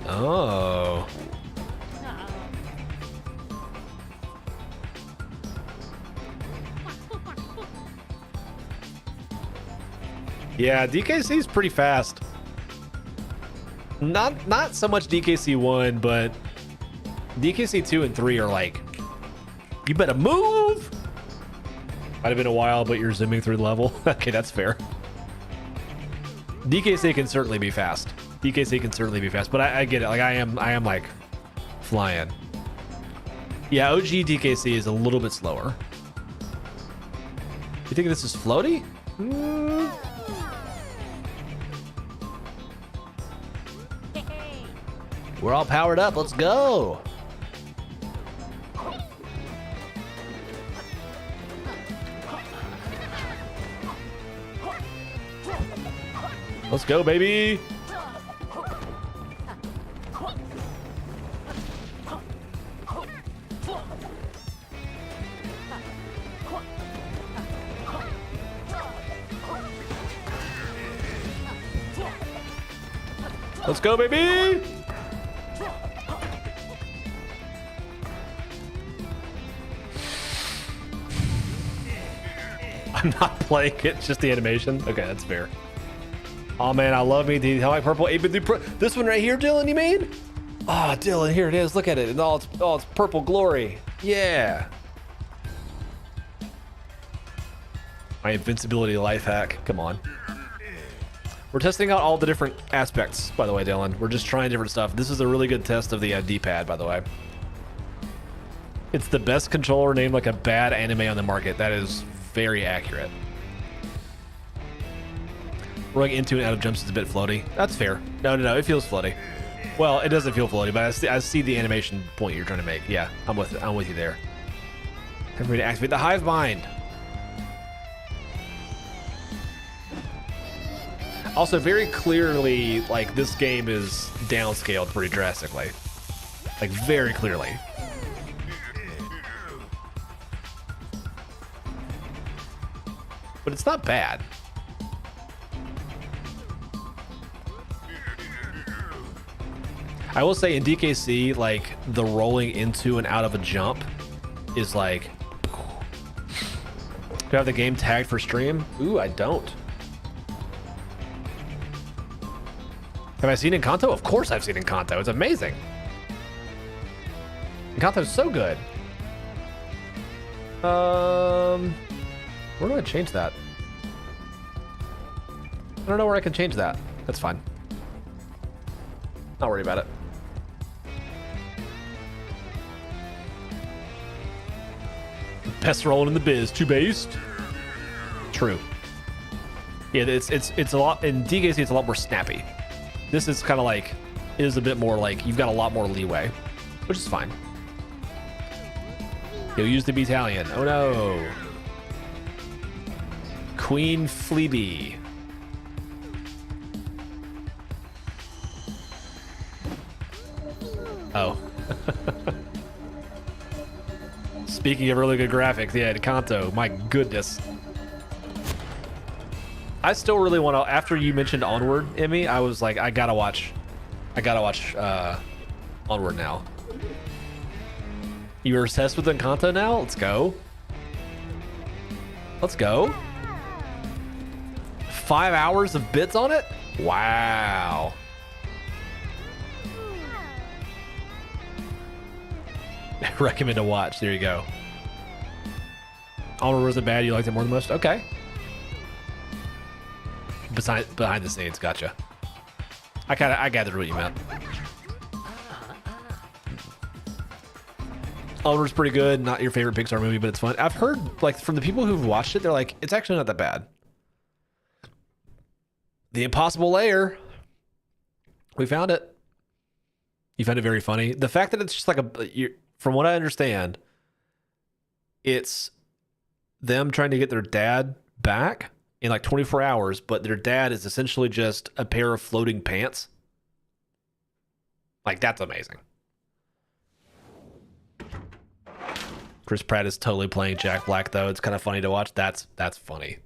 Oh. Yeah, DKC is pretty fast. Not so much DKC 1, but DKC 2 and 3 are like, you better move. Might have been a while, but you're zooming through the level. Okay, that's fair. DKC can certainly be fast. DKC can certainly be fast, but I get it. Like I am like flying. Yeah, OG DKC is a little bit slower. You think this is floaty? We're all powered up. Let's go. Let's go, baby. Let's go, baby. I'm not playing it, just the animation. Okay, that's fair. Oh man, I love me the like purple 8bitdo. This one right here, Dylan, you mean? Oh, Dylan, here it is. Look at it. All its purple glory. Yeah. My invincibility life hack. Come on. We're testing out all the different aspects, by the way, Dylan. We're just trying different stuff. This is a really good test of the D-pad, by the way. It's the best controller named like a bad anime on the market. That is very accurate. Running into and out of jumps is a bit floaty. That's fair. No, it feels floaty. Well, it doesn't feel floaty, but I see the animation point you're trying to make. Yeah, I'm with you there. Time for me to activate the hive mind. Also, very clearly, like, this game is downscaled pretty drastically. Like, very clearly. But it's not bad. I will say in DKC, like, the rolling into and out of a jump is like... Do you have the game tagged for stream? Ooh, I don't. Have I seen Encanto? Of course I've seen Encanto. It's amazing. Encanto is so good. Where do I change that? I don't know where I can change that. That's fine. Not worry about it. Best rolling in the biz, two based. True. Yeah, it's a lot in DKC. It's a lot more snappy. This is kind of like is a bit more like you've got a lot more leeway, which is fine. You'll use the battalion. Oh no, Queen Fleabee. Oh. Speaking of really good graphics, yeah, Encanto, my goodness. I still really want to, after you mentioned Onward, Emmy, I was like, I gotta watch Onward now. You're obsessed with Encanto now? Let's go. Let's go. 5 hours of bits on it? Wow. Recommend to watch. There you go. Onward wasn't bad. You liked it more than most? Okay. Behind the scenes. Gotcha. I gathered what you meant. Oliver's pretty good. Not your favorite Pixar movie, but it's fun. I've heard like from the people who've watched it, they're like, it's actually not that bad. The Impossible Lair. We found it. You found it very funny. The fact that it's just like from what I understand, it's them trying to get their dad back in like 24 hours, but their dad is essentially just a pair of floating pants. Like, that's amazing. Chris Pratt is totally playing Jack Black, though. It's kind of funny to watch. That's funny.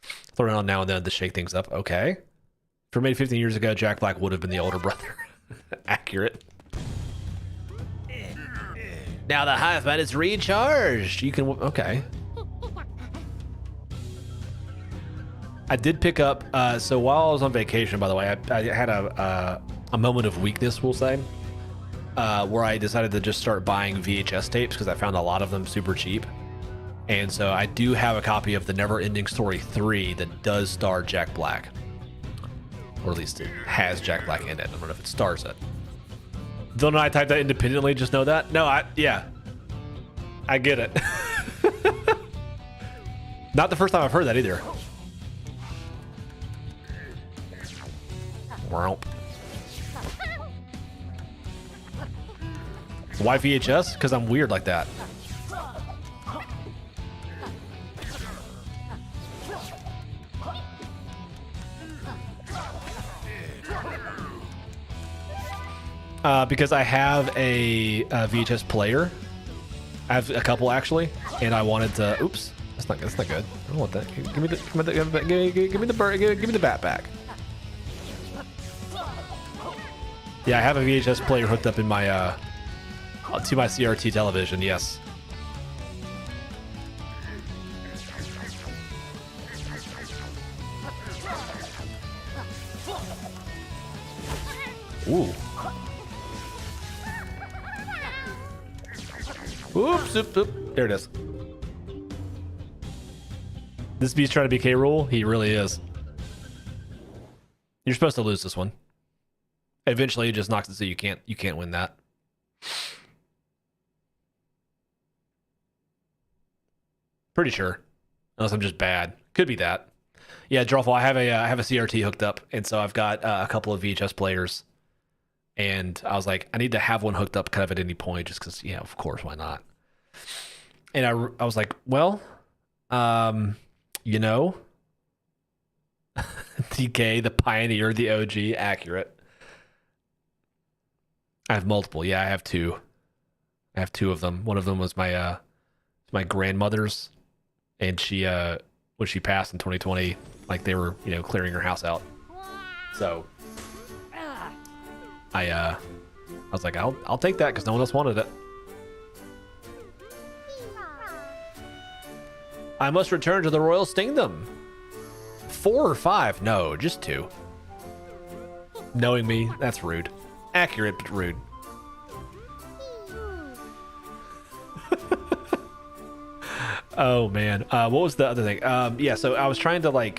Throw it on now and then to shake things up. Okay. If it made 15 years ago, Jack Black would have been the older brother. Accurate. Now the hive mind is recharged. You can... Okay. I did pick up... so while I was on vacation, by the way, I had a moment of weakness, we'll say. Where I decided to just start buying VHS tapes because I found a lot of them super cheap. And so I do have a copy of The Never Ending Story 3 that does star Jack Black. Or at least it has Jack Black in it. I don't know if it stars it. Don't I type that independently, just know that? No, yeah. I get it. Not the first time I've heard that either. Womp. Why VHS? Because I'm weird like that. Because I have a VHS player. I have a couple actually, and I wanted to. Oops, that's not good. I don't want that. Give me the bat back. Yeah, I have a VHS player hooked up in my to my CRT television. Yes. Ooh. Oops, there it is. This beast trying to be K. Rool. He really is. You're supposed to lose this one. Eventually, he just knocks it so you can't win that. Pretty sure, unless I'm just bad. Could be that. Yeah, Drawful. I have a CRT hooked up, and so I've got a couple of VHS players. And I was like, I need to have one hooked up kind of at any point, just because, yeah, of course, why not? And I was like, well, you know, DK, the pioneer, the OG, accurate. I have multiple. Yeah, I have two. I have two of them. One of them was my grandmother's, and she when she passed in 2020, like they were, clearing her house out. So I was like, I'll take that because no one else wanted it. I must return to the royal kingdom. 4 or 5? No, just 2. Knowing me, that's rude. Accurate, but rude. Oh man, what was the other thing? Yeah, so I was trying to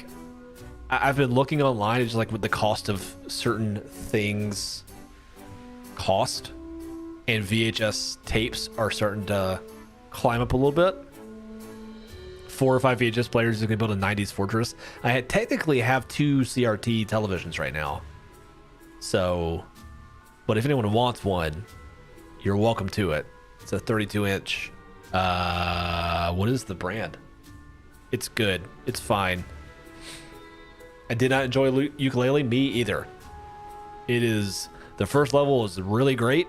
I've been looking online, it's just with the cost of certain things cost, and VHS tapes are starting to climb up a little bit. 4 or 5 VHS players is gonna build a 90s fortress. I technically have 2 CRT televisions right now, so, but if anyone wants one, you're welcome to it. It's a 32-inch. What is the brand? It's good. It's fine. I did not enjoy ukulele. Me either. It is, the first level is really great,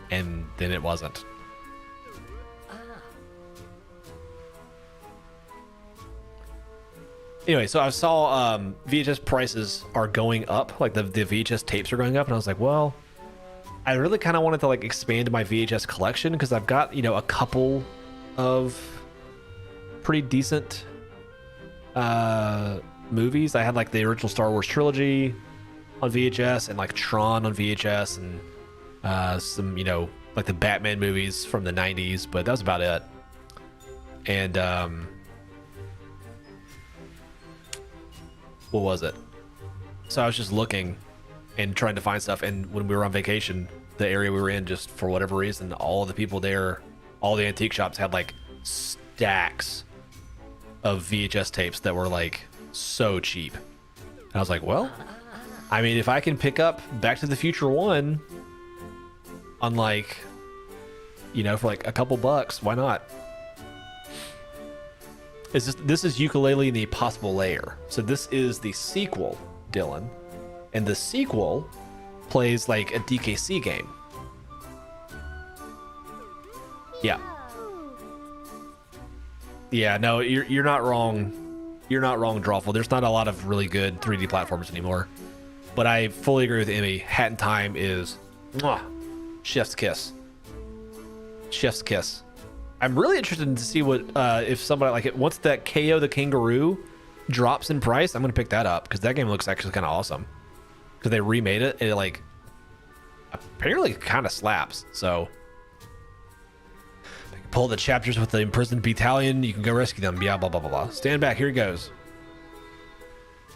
and then it wasn't. Anyway, so I saw VHS prices are going up, like the VHS tapes are going up, and I was like, well, I really kind of wanted to expand my VHS collection because I've got, a couple of pretty decent movies. I had the original Star Wars trilogy on VHS and Tron on VHS and some, the Batman movies from the 90s, but that was about it. And what was it? So I was just looking and trying to find stuff, and when we were on vacation, the area we were in, just for whatever reason, all the people there, all the antique shops had like stacks of VHS tapes that were like so cheap. And I was like, well, I mean, if I can pick up Back to the Future 1 on like, you know, for like a couple bucks, why not? This is Yooka-Laylee and the Impossible Lair. So this is the sequel, Dylan. And the sequel plays like a DKC game. Yeah. Yeah, no, you're not wrong. You're not wrong, Drawful. There's not a lot of really good 3D platformers anymore. But I fully agree with Emmy. Hat in Time is mwah, chef's kiss. Chef's kiss. I'm really interested to see what if somebody like it once that KO the Kangaroo drops in price, I'm gonna pick that up because that game looks actually kind of awesome. Because they remade it and it like apparently kind of slaps. So pull the chapters with the imprisoned battalion, you can go rescue them. Yeah, blah blah blah blah. Stand back, here he goes.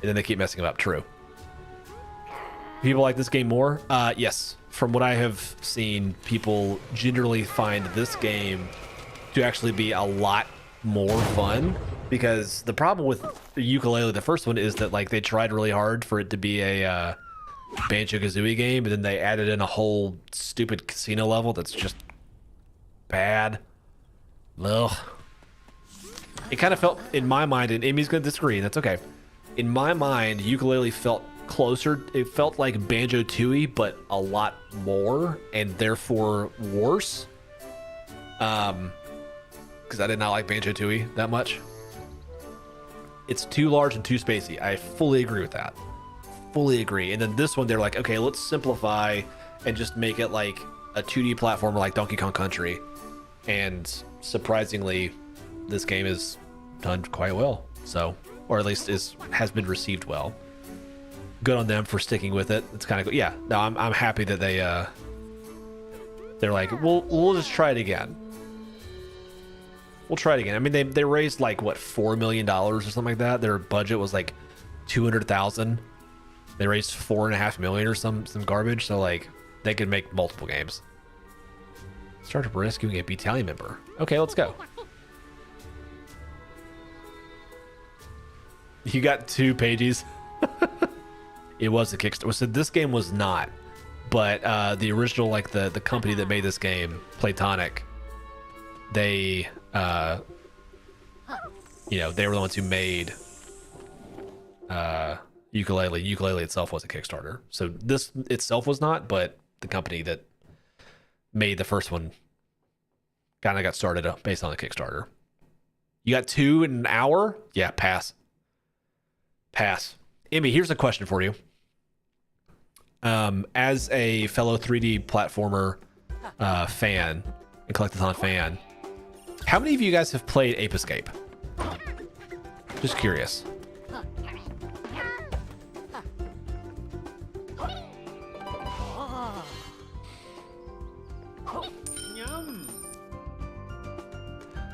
And then they keep messing him up. True. People like this game more? Yes. From what I have seen, people generally find this game to actually be a lot more fun, because the problem with Yooka-Laylee, the first one, is that like they tried really hard for it to be a Banjo-Kazooie game, and then they added in a whole stupid casino level that's just bad. Ugh. It kind of felt, in my mind, and Amy's gonna disagree, and that's okay. In my mind, Yooka-Laylee felt closer. It felt like Banjo-Tooie, but a lot more, and therefore worse. Because I did not like Banjo-Tooie that much. It's too large and too spacey. I fully agree with that. Fully agree. And then this one, they're like, okay, let's simplify and just make it like a 2D platformer like Donkey Kong Country. And surprisingly, this game is done quite well. So, or at least has been received well. Good on them for sticking with it. It's kind of, yeah. No, I'm happy that they're like, we'll just try it again. We'll try it again. I mean, they raised like what, $4 million or something like that. Their budget was like 200,000. They raised $4.5 million or some garbage. So like they could make multiple games. Started rescuing a battalion member. Okay, let's go. You got 2 pages. It was a Kickstarter. So this game was not, but the original, like the company that made this game, Playtonic, they you know, they were the ones who made Yooka-Laylee. Yooka-Laylee itself was a Kickstarter. So this itself was not, but the company that made the first one kind of got started up based on the Kickstarter. You got 2 in an hour? Yeah, pass. Pass. Emmy, here's a question for you. As a fellow 3D platformer fan and collectathon fan, how many of you guys have played Ape Escape? Just curious.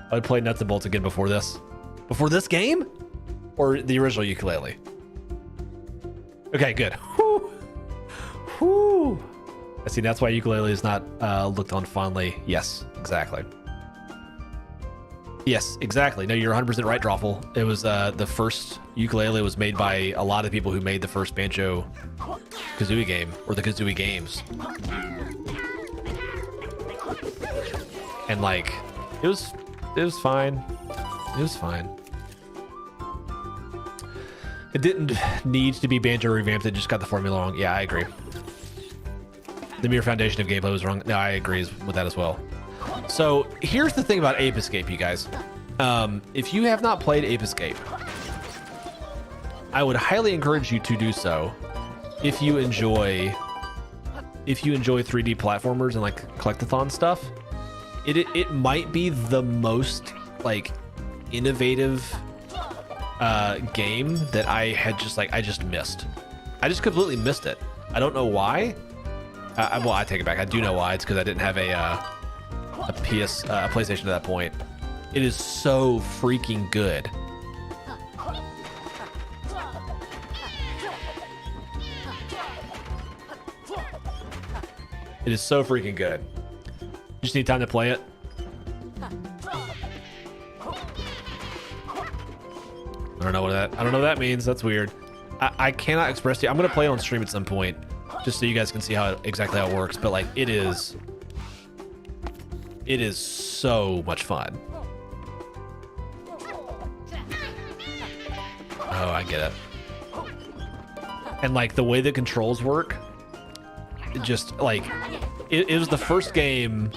I would play Nuts and Bolts again before this. Before this game? Or the original Yooka-Laylee? Okay, good. Whew. Whew. I see, that's why Yooka-Laylee is not looked on fondly. Yes, exactly. Yes, exactly. No, you're 100% right, Drawful. It was the first Yooka-Laylee was made by a lot of people who made the first Banjo-Kazooie game, or the Kazooie games. And like, it was fine. It was fine. It didn't need to be Banjo revamped. It just got the formula wrong. Yeah, I agree. The mere foundation of gameplay was wrong. No, I agree with that as well. So here's the thing about Ape Escape, you guys. If you have not played Ape Escape, I would highly encourage you to do so. If you enjoy 3D platformers and like collectathon stuff, it might be the most like innovative game that I just missed. I just completely missed it. I don't know why. Well, I take it back. I do know why. It's because I didn't have a PlayStation at that point. It is so freaking good. It is so freaking good. You just need time to play it. I don't know what that means. That's weird. I cannot express to you. I'm gonna play it on stream at some point, just so you guys can see exactly how it works. But like, it is so much fun. Oh, I get it. And like the way the controls work, it just like it was the first game.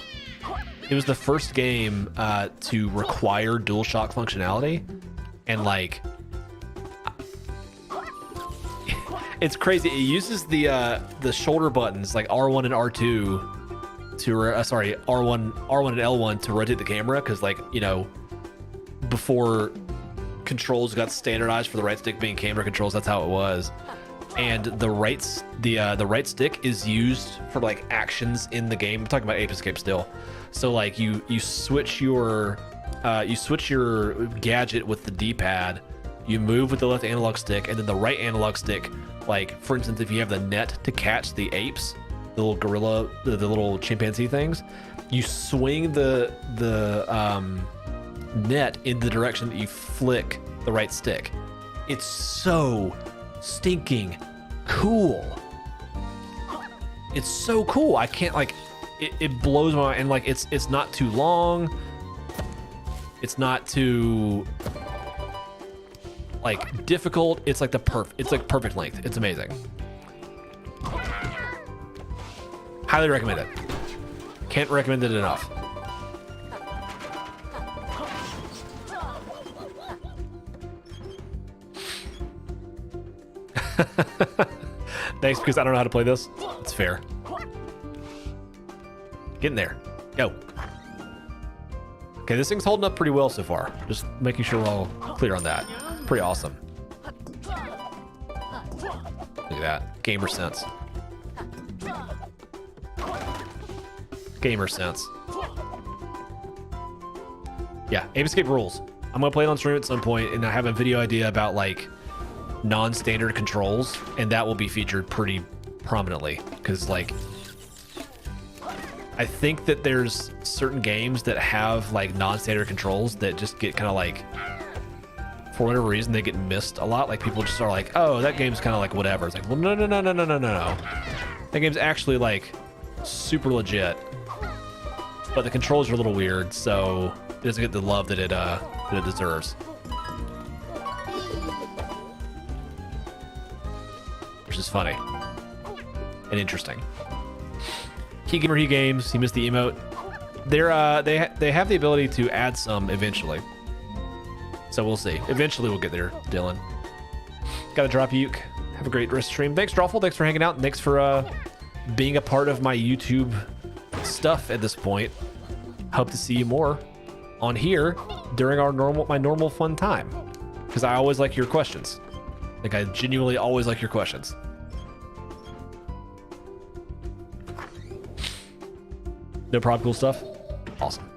It was the first game to require DualShock functionality, and like it's crazy. It uses the shoulder buttons like R1 and R2 to R1 and L1 to rotate the camera, because like, you know, before controls got standardized for the right stick being camera controls, that's how it was. And the right stick is used for like actions in the game. I'm talking about Ape Escape still. So like you switch your gadget with the D-pad, you move with the left analog stick, and then the right analog stick, like for instance, if you have the net to catch the apes, the little gorilla, the little chimpanzee things, you swing the net in the direction that you flick the right stick. It's so stinking cool. It's so cool. I can't, like, it blows my mind. And like it's not too long. It's not too like difficult. It's like it's like perfect length. It's amazing. Highly recommend it. Can't recommend it enough. Thanks, because I don't know how to play this. It's fair. Get in there. Go. Okay, this thing's holding up pretty well so far. Just making sure we're all clear on that. Pretty awesome. Look at that. Gamer sense. Gamer sense. Yeah, Ape Escape rules. I'm gonna play it on stream at some point, and I have a video idea about like non-standard controls, and that will be featured pretty prominently, because like I think that there's certain games that have like non-standard controls that just get kind of like, for whatever reason, they get missed a lot. Like people just are like, oh, that game's kind of like whatever. It's like, well, no. That game's actually like super legit, but the controls are a little weird, so it doesn't get the love that it deserves. Which is funny and interesting. He Gamer He Games, he missed the emote. They have the ability to add some eventually, so we'll see. Eventually we'll get there, Dylan. Gotta drop Uke. Have a great rest of the stream. Thanks, Drawful. Thanks for hanging out, and thanks for being a part of my YouTube stuff at this point. Hope to see you more on here during my normal fun time, because I always like your questions. Like, I genuinely always like your questions. No problem, cool stuff. Awesome.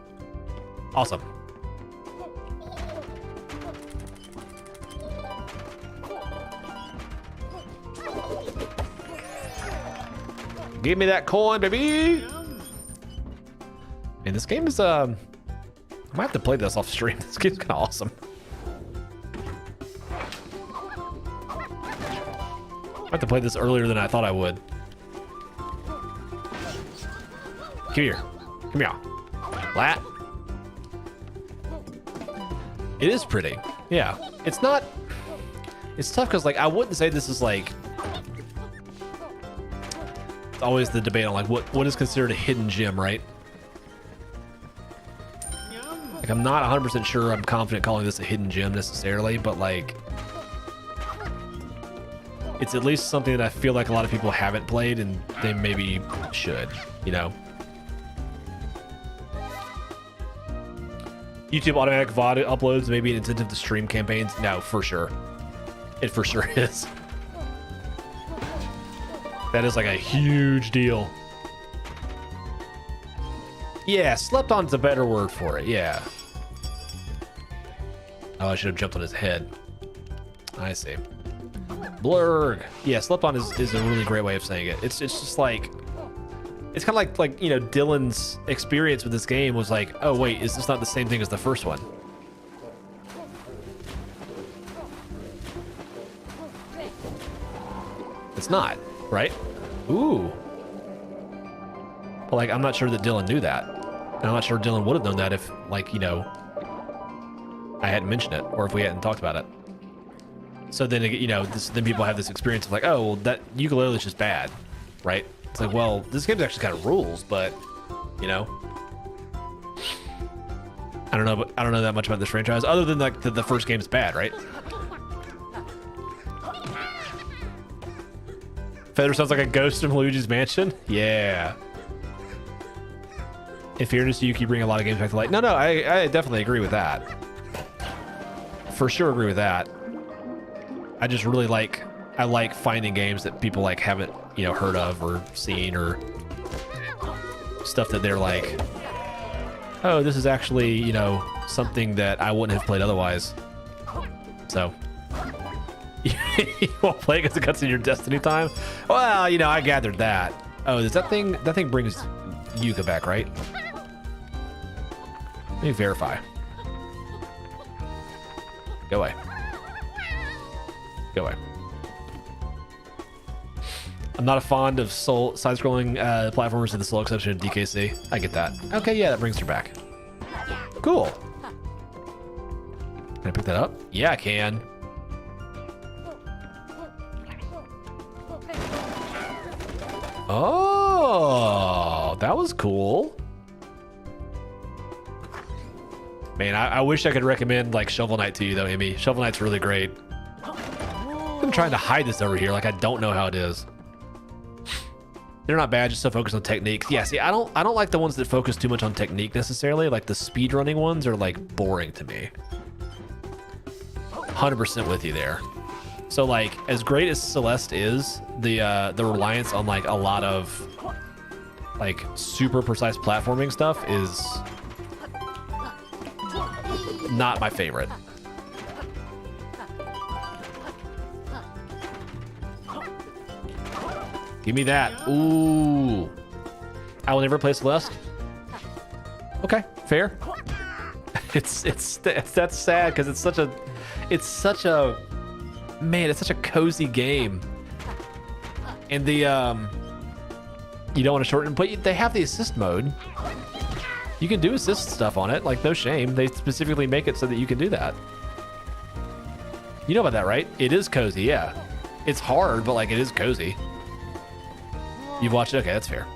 Awesome. Give me that coin, baby. Man, this game is I might have to play this off stream. This game's kind of awesome. I have to play this earlier than I thought I would. Come here. Come here. Lat. It is pretty. Yeah. It's not... It's tough because, like, I wouldn't say this is, like... It's always the debate on, like, what is considered a hidden gem, right? Like, I'm not 100% sure I'm confident calling this a hidden gem necessarily, but, like... It's at least something that I feel like a lot of people haven't played, and they maybe should, you know? YouTube automatic VOD uploads may be an incentive to stream campaigns. No, for sure. It for sure is. That is like a huge deal. Yeah, slept on's a better word for it, yeah. Oh, I should have jumped on his head. I see. Blurg. Yeah, slept on is a really great way of saying it. It's just like, It's kind of like, you know, Dylan's experience with this game was like, oh wait, is this not the same thing as the first one? It's not, right? Ooh. But like, I'm not sure that Dylan knew that. And I'm not sure Dylan would have known that if, like, you know, I hadn't mentioned it or if we hadn't talked about it. So then, you know, then people have this experience of like, oh, well, that ukulele is just bad, right? It's like, well, this game's actually got rules, but, you know, I don't know, but I don't know that much about this franchise other than like the first game's bad, right? Feather sounds like a ghost in Luigi's Mansion. Yeah. In fairness, you bring a lot of games back to light. No, I definitely agree with that. For sure, agree with that. I just really like finding games that people like haven't, you know, heard of or seen or stuff that they're like, oh, this is actually, you know, something that I wouldn't have played otherwise. So you won't play because it cuts in your Destiny time? Well, you know, I gathered that. Oh, is that thing brings Yuka back, right? Let me verify. Go away. Go away. I'm not a fond of side-scrolling platformers with the sole exception of DKC. I get that. Okay, yeah, that brings her back. Cool. Can I pick that up? Yeah, I can. Oh, that was cool. Man, I wish I could recommend like Shovel Knight to you though, Amy. Shovel Knight's really great. I'm trying to hide this over here, like I don't know how it is. They're not bad, just so focused on technique. Yeah, see, I don't like the ones that focus too much on technique necessarily. Like the speedrunning ones are like boring to me. 100% with you there. So like, as great as Celeste is, the reliance on like a lot of like super precise platforming stuff is not my favorite. Give me that. Ooh. I will never play Celeste. Okay, fair. That's sad because it's such a man, it's such a cozy game. And the you don't want to shorten, but they have the assist mode. You can do assist stuff on it, like no shame. They specifically make it so that you can do that. You know about that, right? It is cozy, yeah. It's hard, but like it is cozy. You've watched it? Okay, that's fair.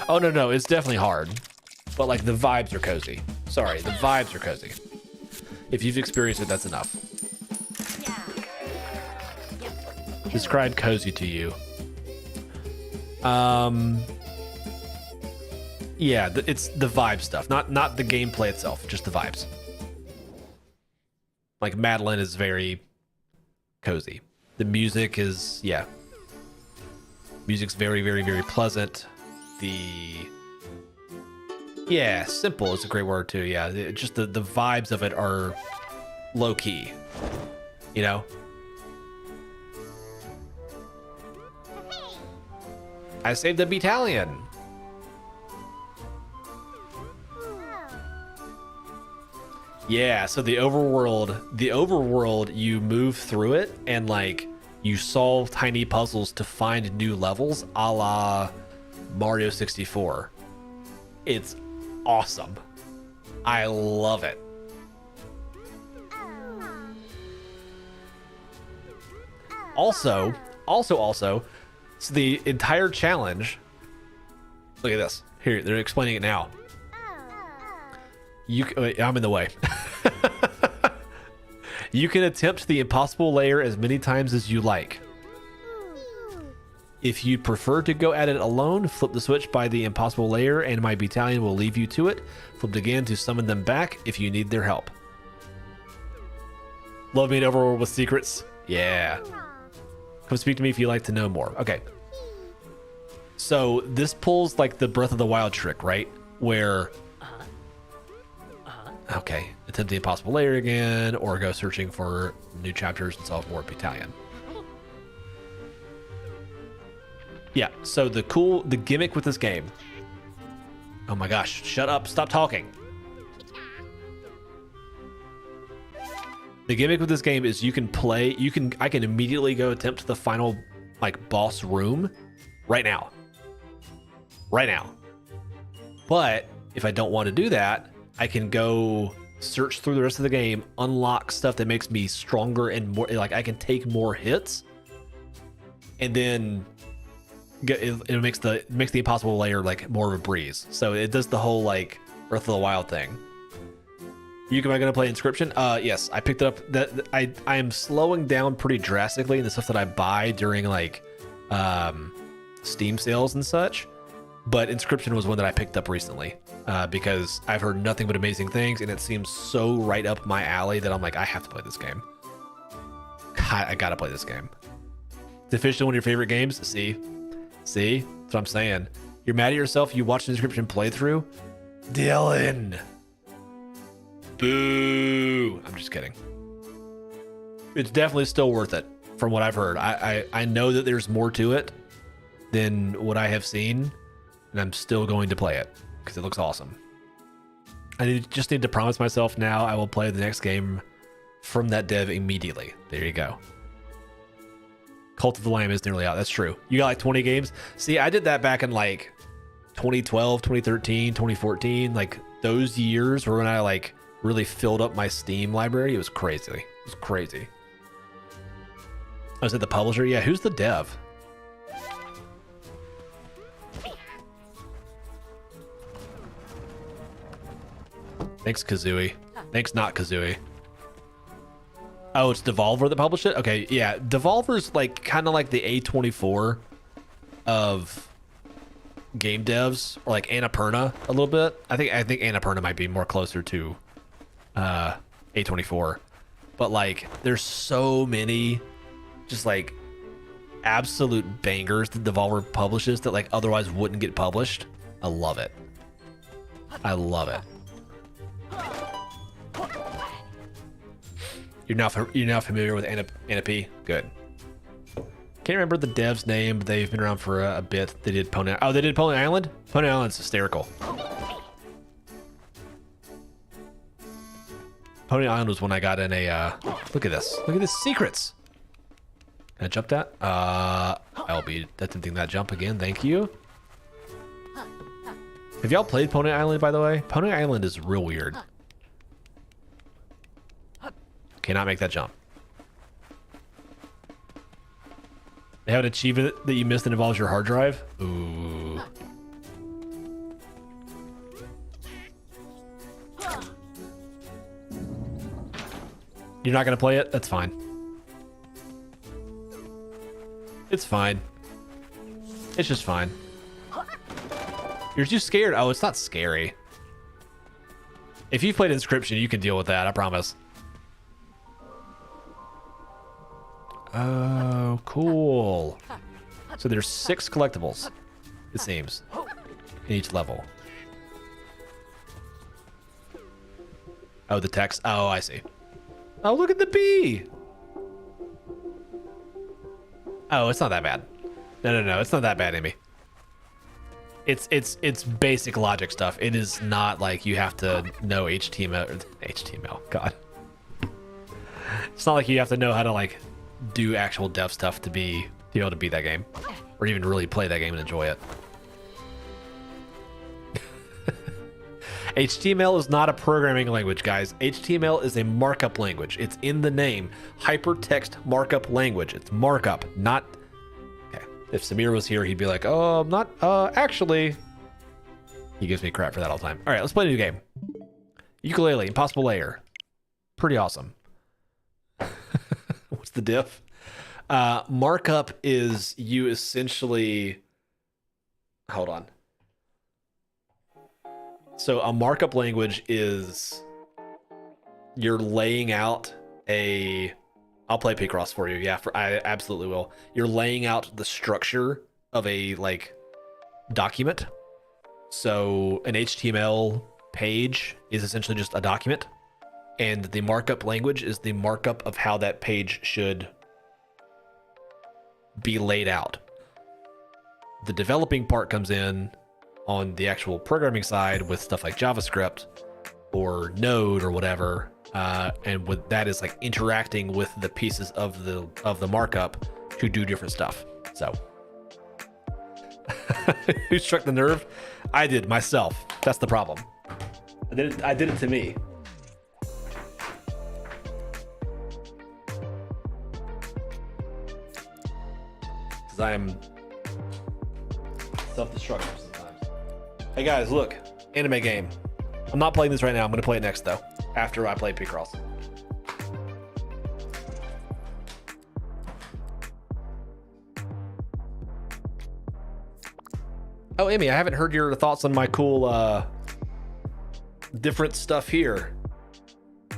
Oh, no, it's definitely hard. But like the vibes are cozy. Sorry, the vibes are cozy. If you've experienced it, that's enough. Describe cozy to you. Yeah, it's the vibe stuff, not the gameplay itself, just the vibes. Like Madeline is very cozy. The music is, yeah. Music's very, very, very pleasant. Yeah, simple is a great word too. Yeah, just the vibes of it are low key, you know? I saved the battalion. Yeah, so the overworld, you move through it and like you solve tiny puzzles to find new levels, a la Mario 64. It's awesome. I love it. Also, so the entire challenge, look at this. Here, they're explaining it now. Wait, I'm in the way. You can attempt the impossible layer as many times as you like. If you'd prefer to go at it alone, flip the switch by the impossible layer and my battalion will leave you to it. Flip it again to summon them back if you need their help. Love being overworld with secrets. Yeah. Come speak to me if you'd like to know more. Okay. So this pulls like the Breath of the Wild trick, right? Where... Okay, attempt the impossible layer again, or go searching for new chapters and solve more battalion. Yeah, so the gimmick with this game. Oh my gosh, shut up, stop talking. The gimmick with this game is I can immediately go attempt the final like boss room right now. Right now. But if I don't want to do that, I can go search through the rest of the game, unlock stuff that makes me stronger and more, like I can take more hits, and then it makes the impossible layer like more of a breeze. So it does the whole like Breath of the Wild thing. Am I gonna play Inscription? Yes, I picked it up. That I am slowing down pretty drastically in the stuff that I buy during like Steam sales and such. But Inscription was one that I picked up recently because I've heard nothing but amazing things, and it seems so right up my alley that I'm like, I have to play this game. I gotta play this game. It's officially one of your favorite games. See, that's what I'm saying. You're mad at yourself. You watched the Inscription playthrough, Dylan. Boo! I'm just kidding. It's definitely still worth it, from what I've heard. I know that there's more to it than what I have seen. And I'm still going to play it because it looks awesome. I just need to promise myself now I will play the next game from that dev immediately. There you go. Cult of the Lamb is nearly out. That's true. You got like 20 games. See, I did that back in like 2012, 2013, 2014. Like those years were when I like really filled up my Steam library. It was crazy. It was crazy. I was at the publisher. Yeah, who's the dev? Thanks, Kazooie. Thanks, not Kazooie. Oh, it's Devolver that published it? Okay, yeah. Devolver's like kind of like the A24 of game devs, or like Annapurna a little bit. I think Annapurna might be more closer to A24. But like there's so many just like absolute bangers that Devolver publishes that like otherwise wouldn't get published. I love it. I love it. You're now familiar with Annapurna? Good. Can't remember the dev's name, but they've been around for a bit. They did Pony. Oh, they did Pony Island. Pony Island's hysterical. Pony Island was when I got in a. Look at this. Look at this secrets. Can I jump that? I'll be attempting that jump again. Thank you. Have y'all played Pony Island, by the way? Pony Island is real weird. Cannot make that jump. They have an achievement that you missed that involves your hard drive. Ooh. You're not gonna play it? That's fine. It's fine. It's just fine. You're too scared. Oh, it's not scary. If you've played Inscription, you can deal with that, I promise. Oh, cool. So there's 6 collectibles, it seems, in each level. Oh, the text. Oh, I see. Oh, look at the bee. Oh, it's not that bad. No. It's not that bad, Amy. It's basic logic stuff. It is not like you have to know HTML. God. It's not like you have to know how to like do actual dev stuff to be able to beat that game, or even really play that game and enjoy it. HTML is not a programming language, guys. HTML is a markup language. It's in the name. Hypertext markup language. It's markup, not... Okay. If Samir was here, he'd be like, oh, I'm not... actually... He gives me crap for that all the time. All right, let's play a new game. Ukulele, Impossible Layer. Pretty awesome. What's the diff? Markup is you essentially... Hold on. So a markup language is you're laying out a... I'll play Picross for you. Yeah, I absolutely will. You're laying out the structure of a like document. So an HTML page is essentially just a document, and the markup language is the markup of how that page should be laid out. The developing part comes in on the actual programming side with stuff like JavaScript or Node or whatever. And with that is like interacting with the pieces of the markup to do different stuff. So who struck the nerve? I did myself. That's the problem. I did it to me. Because I'm self-destructive sometimes. Hey guys, look, anime game. I'm not playing this right now. I'm going to play it next though, after I play Picross. Oh, Amy, I haven't heard your thoughts on my cool different stuff here.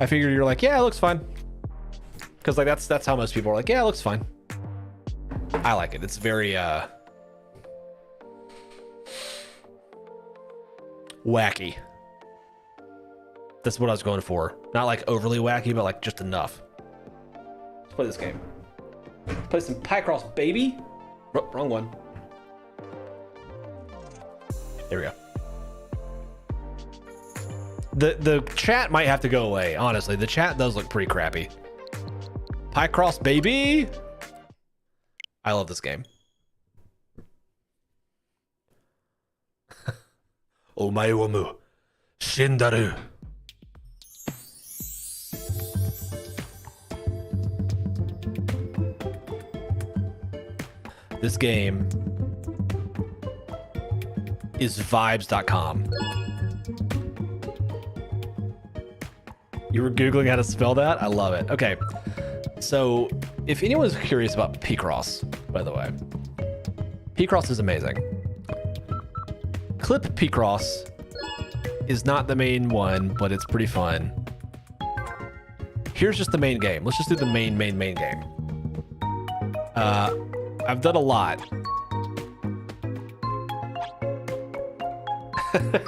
I figured you're like, yeah, it looks fine. Because like that's how most people are like, yeah, it looks fine. I like it. It's very wacky. That's what I was going for. Not like overly wacky, but like just enough. Let's play this game. Play some Picross, baby. Wrong one. There we go. The chat might have to go away, honestly. The chat does look pretty crappy. Picross, baby! I love this game. Omae wa mu shindaru. This game is vibes.com. You were Googling how to spell that? I love it. Okay. So if anyone's curious about Picross, by the way, Picross is amazing. Clip Picross is not the main one, but it's pretty fun. Here's just the main game. Let's just do the main game. I've done a lot.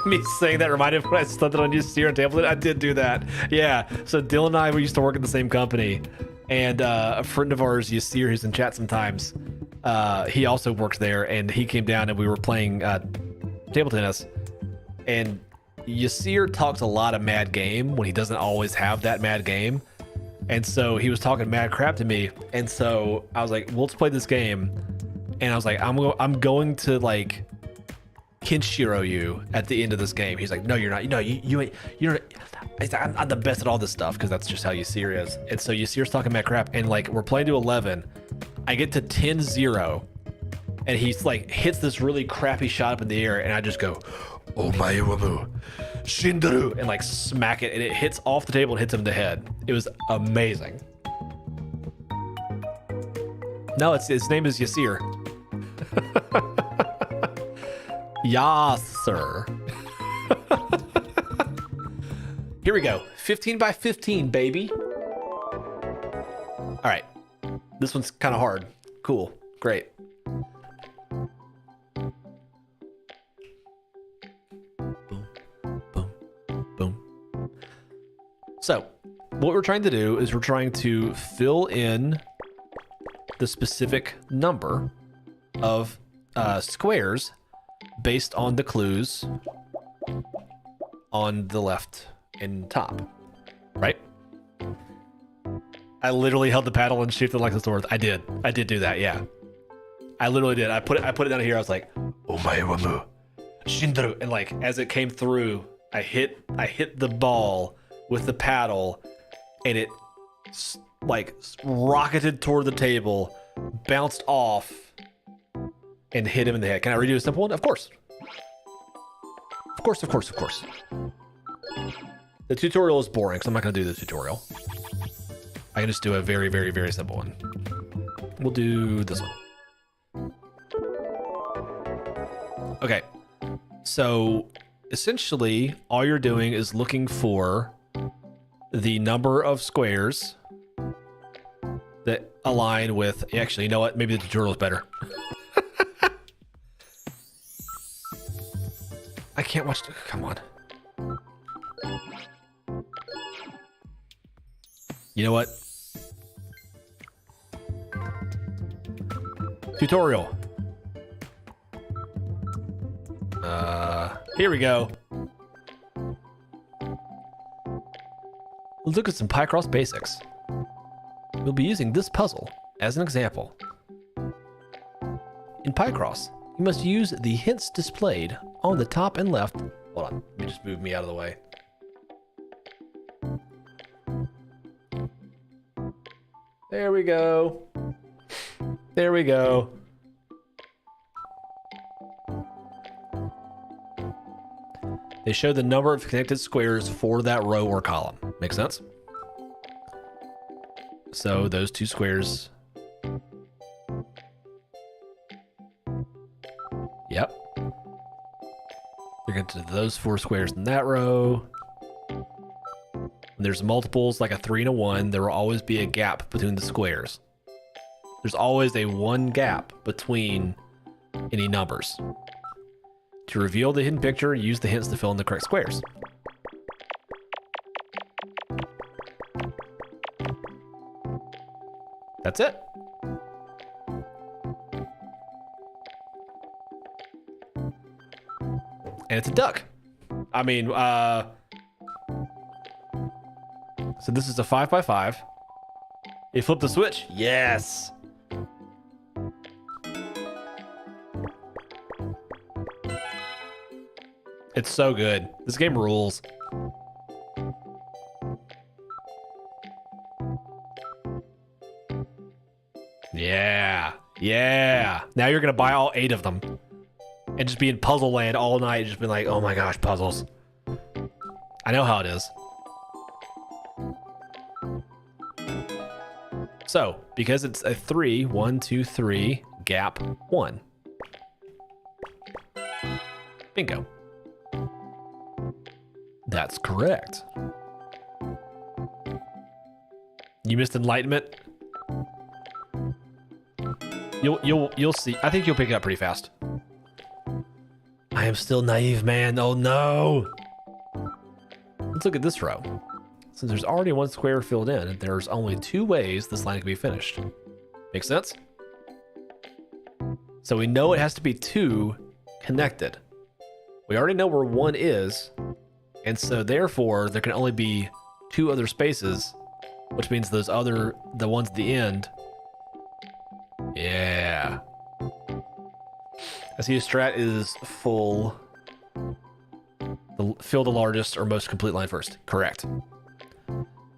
Me saying that reminded me when I slept on Yasir and Tablet. I did do that. Yeah. So Dylan and I, we used to work at the same company. And a friend of ours, Yasir, who's in chat sometimes, he also works there. And he came down and we were playing table tennis. And Yasir talks a lot of mad game when he doesn't always have that mad game. And so he was talking mad crap to me. And so I was like, well, let's play this game. And I was like, I'm going to like Kenshiro you at the end of this game. He's like, no, you're not. No, you ain't. You're. I'm the best at all this stuff because that's just how Yasir is. And so Yasir's talking mad crap. And like we're playing to 11. I get to 10-0. And he's like hits this really crappy shot up in the air. And I just go, Omae wa mu shindaru, and like smack it, and it hits off the table and hits him in the head. It was amazing. No, his name is Yasir. Yasir. Here we go. 15 by 15, baby. All right. This one's kind of hard. Cool. Great. So what we're trying to do is we're trying to fill in the specific number of squares based on the clues on the left and top, right? I literally held the paddle and shifted like the sword. I did do that. Yeah, I literally did. I put it down here. I was like, Omae wa mu shindaru, and like as it came through, I hit the ball with the paddle, and it like rocketed toward the table, bounced off, and hit him in the head. Can I redo a simple one? Of course. Of course. The tutorial is boring, so I'm not going to do the tutorial. I can just do a very, very, very simple one. We'll do this one. Okay. So essentially, all you're doing is looking for the number of squares that align with... Actually, you know what? Maybe the tutorial is better. I can't watch... Come on. You know what? Tutorial. Here we go. Let's look at some Picross basics. We'll be using this puzzle as an example. In Picross, you must use the hints displayed on the top and left. Hold on, let me just move me out of the way. There we go. There we go. They show the number of connected squares for that row or column. Make sense? So those two squares. Yep. You're going to do those 4 squares in that row. When there's multiples, like a 3 and a 1, there will always be a gap between the squares. There's always a 1 gap between any numbers. To reveal the hidden picture, use the hints to fill in the correct squares. That's it. And it's a duck. I mean, so this is a 5x5. You flip the switch? Yes. It's so good. This game rules. Yeah. Yeah. Now you're going to buy all 8 of them and just be in puzzle land all night. Just be like, oh my gosh, puzzles. I know how it is. So, because it's a 3, 1, 2, 3, gap 1. Bingo. That's correct. You missed enlightenment. You'll see. I think you'll pick it up pretty fast. I am still naive, man. Oh no. Let's look at this row. Since there's already 1 square filled in, there's only 2 ways this line can be finished. Make sense? So we know it has to be 2 connected. We already know where 1 is, and so therefore there can only be 2 other spaces, which means the ones at the end. Yeah. I see a strat is fill the largest or most complete line first. Correct.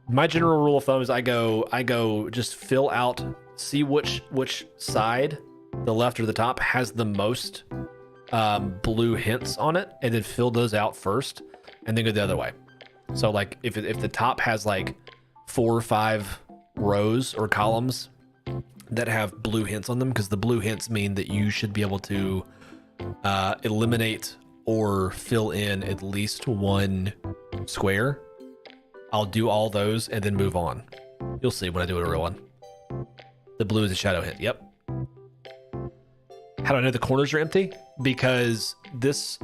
My general rule of thumb is I go just fill out, see which side, the left or the top, has the most blue hints on it, and then fill those out first, and then go the other way. So like if the top has like 4 or 5 rows or columns that have blue hints on them, because the blue hints mean that you should be able to eliminate or fill in at least 1 square. I'll do all those and then move on. You'll see when I do a real one. The blue is a shadow hint. Yep. How do I know the corners are empty? Because this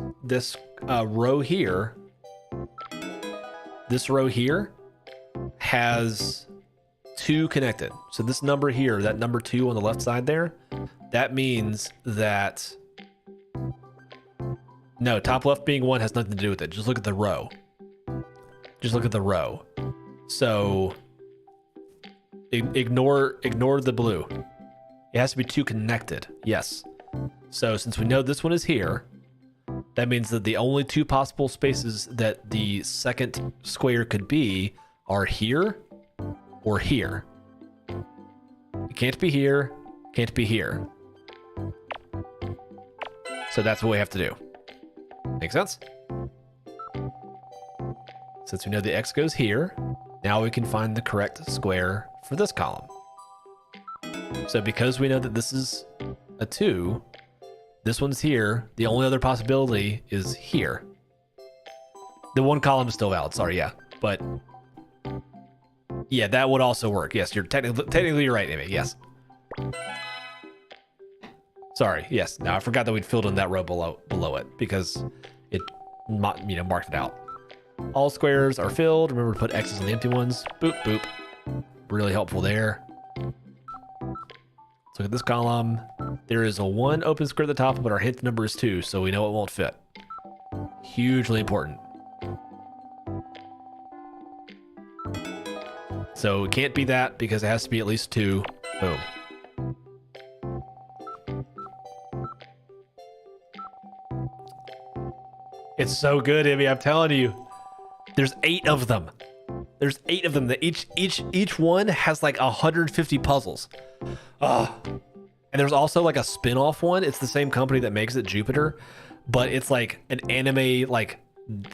row here, has 2 connected. So this number here, that number 2 on the left side there, that means that no, top left being 1 has nothing to do with it. Just look at the row. Just look at the row. So ignore the blue. It has to be 2 connected. Yes. So since we know this one is here, that means that the only 2 possible spaces that the second square could be are here or here. It can't be here, can't be here. So that's what we have to do. Make sense? Since we know the X goes here, now we can find the correct square for this column. So because we know that this is a 2, this one's here, the only other possibility is here. The 1 column is still valid, sorry, yeah. But yeah, that would also work. Yes, you're technically you're right, Amy, yes. Sorry, yes. Now I forgot that we'd filled in that row below it because it marked it out. All squares are filled. Remember to put X's on the empty ones. Boop, boop. Really helpful there. Let's look at this column. There is a 1 open square at the top, but our hint number is 2, so we know it won't fit. Hugely important. So it can't be that because it has to be at least 2. Boom. It's so good, Ivy. I'm telling you. There's 8 of them. There's 8 of them. That each one has like 150 puzzles. And there's also like a spin-off one. It's the same company that makes it, Jupiter, but it's like an anime like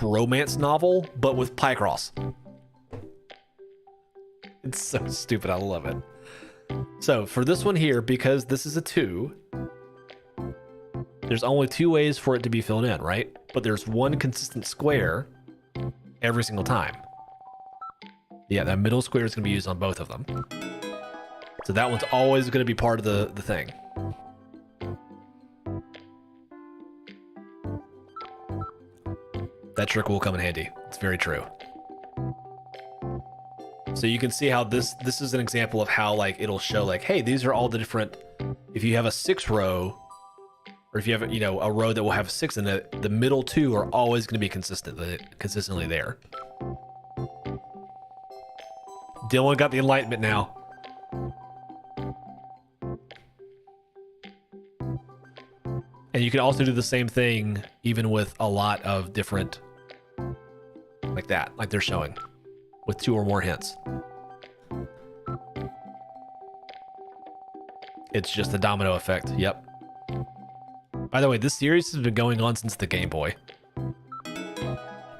romance novel, but with Picross. It's so stupid. I love it. So for this one here, because this is a 2, there's only 2 ways for it to be filled in, right? But there's one consistent square every single time. Yeah, that middle square is going to be used on both of them. So that one's always going to be part of the thing. That trick will come in handy. It's very true. So you can see how this is an example of how like it'll show like, hey, these are all the different. If you have a 6 row, or if you have a row that will have 6 in it, the middle 2 are always going to be consistently there. Dylan got the enlightenment now. And you can also do the same thing even with a lot of different, like that, like they're showing, with 2 or more hints. It's just a domino effect. Yep. By the way, this series has been going on since the Game Boy.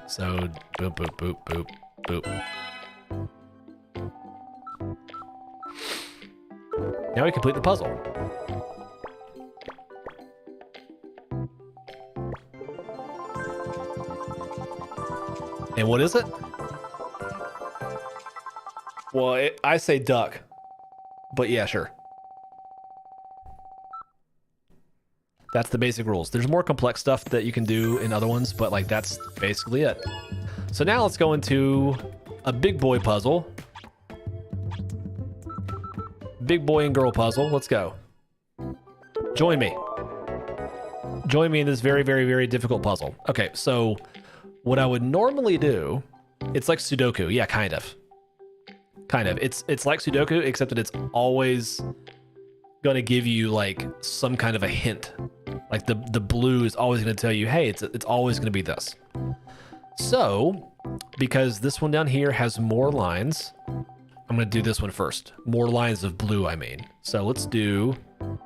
So, boop, boop, boop, boop, boop. Now we complete the puzzle. And what is it? Well, I say duck, but yeah, sure. That's the basic rules. There's more complex stuff that you can do in other ones, but like that's basically it. So now let's go into a big boy puzzle. Big boy and girl puzzle. Let's go. Join me. Join me in this very, very, very difficult puzzle. Okay, so what I would normally do, it's like Sudoku. Yeah, kind of. Kind of. It's like Sudoku, except that it's always gonna give you like some kind of a hint. Like the blue is always gonna tell you, hey, it's always gonna be this. So, because this one down here has more lines, I'm gonna do this one first. More lines of blue, I mean. So let's do,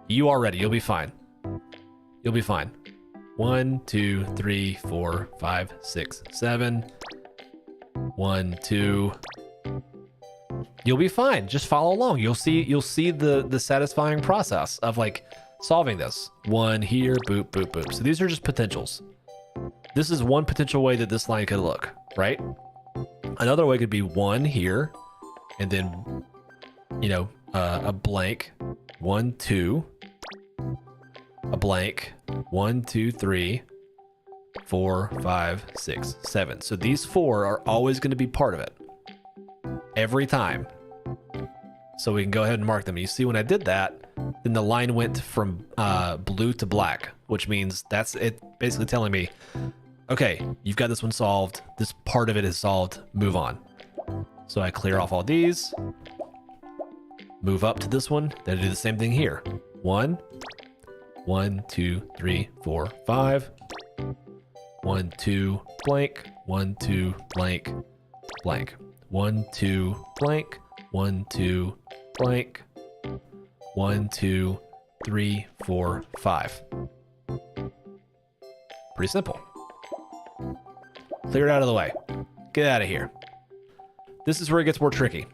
you are ready, you'll be fine. You'll be fine. 1, 2, 3, 4, 5, 6, 7. 1, 2. You'll be fine. Just follow along. You'll see the satisfying process of like solving this. 1 here, boop, boop, boop. So these are just potentials. This is one potential way that this line could look, right? Another way could be 1 here, and then, a blank. 1, 2. A blank. 1, 2, 3, 4, 5, 6, 7. So these 4 are always going to be part of it. Every time. So we can go ahead and mark them. You see when I did that, then the line went from blue to black, which means that's it basically telling me, okay, you've got this one solved. This part of it is solved. Move on. So I clear off all these. Move up to this one. Then I do the same thing here. 1, 1, 2, 3, 4, 5. 1, 2, blank. 1, 2, blank, blank. 1, 2, blank. 1, 2, blank. 1, 2, 3, 4, 5. Pretty simple. Clear it out of the way. Get out of here. This is where it gets more tricky.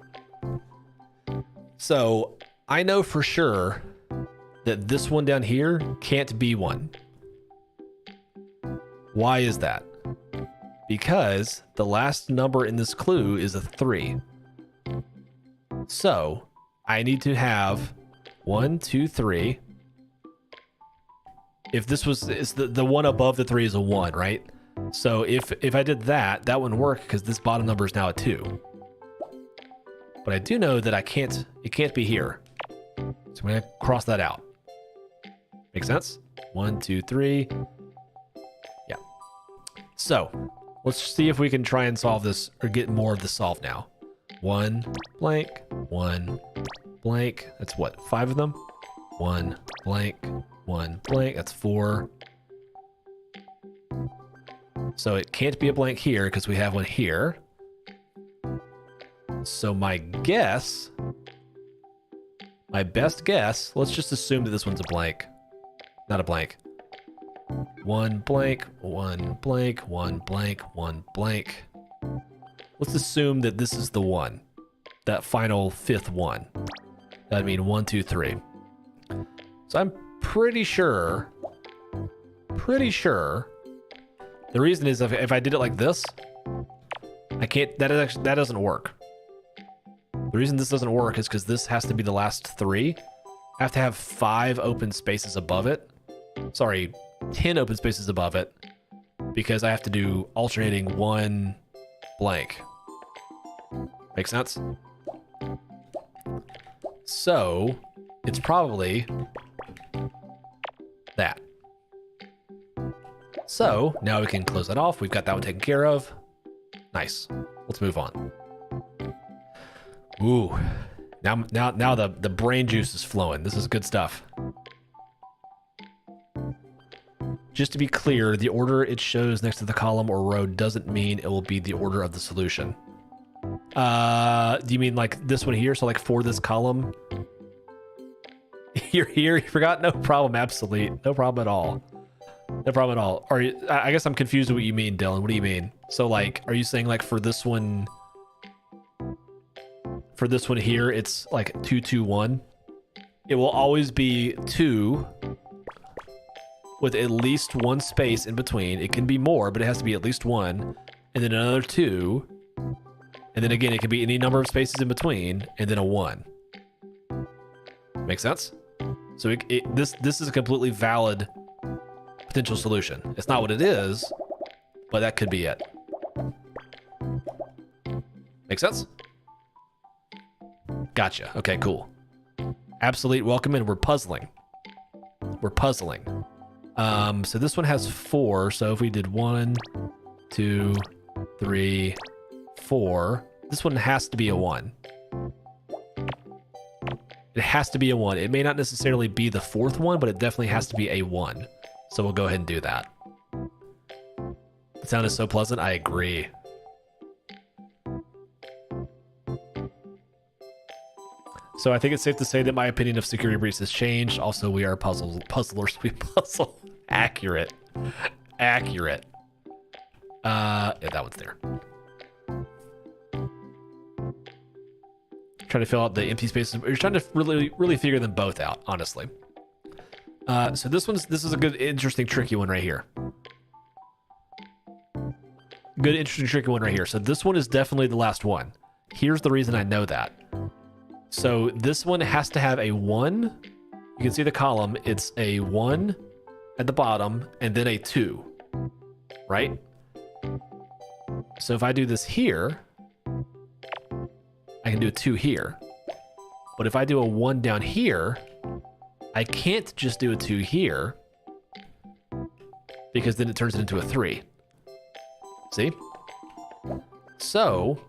So I know for sure that this one down here can't be 1. Why is that? Because the last number in this clue is a 3. So I need to have 1, 2, 3. If this was, it's the one above the 3 is a 1, right? So if I did that, that wouldn't work because this bottom number is now a 2. But I do know that it can't be here. So I'm gonna cross that out. Make sense? 1, 2, 3. Yeah. So let's see if we can try and solve this or get more of the solve now. 1 blank, 1 blank. That's what, 5 of them? 1 blank, 1 blank. That's 4. So it can't be a blank here because we have one here. So my guess, my best guess, let's just assume that this one's a blank. Not a blank. 1 blank, 1 blank, 1 blank, 1 blank. Let's assume that this is the one. That final 5th one. That'd mean 1, 2, 3. So I'm pretty sure. The reason is if I did it like this, I can't, that doesn't work. The reason this doesn't work is because this has to be the last 3. I have to have 5 open spaces above it. Sorry, 10 open spaces above it, because I have to do alternating 1 blank. Make sense? So it's probably that. So now we can close that off. We've got that one taken care of. Nice. Let's move on. Ooh, now the brain juice is flowing. This is good stuff. Just to be clear, the order it shows next to the column or row doesn't mean it will be the order of the solution. Do you mean like this one here? So like for this column, you're here, you forgot? No problem, absolutely. No problem at all. No problem at all. I guess I'm confused with what you mean, Dylan. What do you mean? So like, are you saying like for this one here, it's like 2, 2, 1? It will always be 2 with at least 1 space in between. It can be more, but it has to be at least 1, and then another 2, and then again, it can be any number of spaces in between, and then a 1. Make sense? So this is a completely valid potential solution. It's not what it is, but that could be it. Make sense? Gotcha. Okay, cool. Absolute, welcome in. We're puzzling. So this one has 4. So if we did 1, 2, 3, 4, this one has to be a 1. It has to be a 1. It may not necessarily be the 4th one, but it definitely has to be a 1. So we'll go ahead and do that. It sounded so pleasant. I agree. So I think it's safe to say that my opinion of security breach has changed. Also, we are puzzlers. We puzzle. Accurate. Yeah, that one's there. Trying to fill out the empty spaces. You're trying to really figure them both out, honestly. So this is a good, interesting, tricky one right here. Good, interesting, tricky one right here. So this one is definitely the last one. Here's the reason I know that. So this one has to have a 1. You can see the column. It's a 1 at the bottom and then a 2, right? So if I do this here, I can do a 2 here. But if I do a 1 down here, I can't just do a 2 here because then it turns it into a 3. See? So,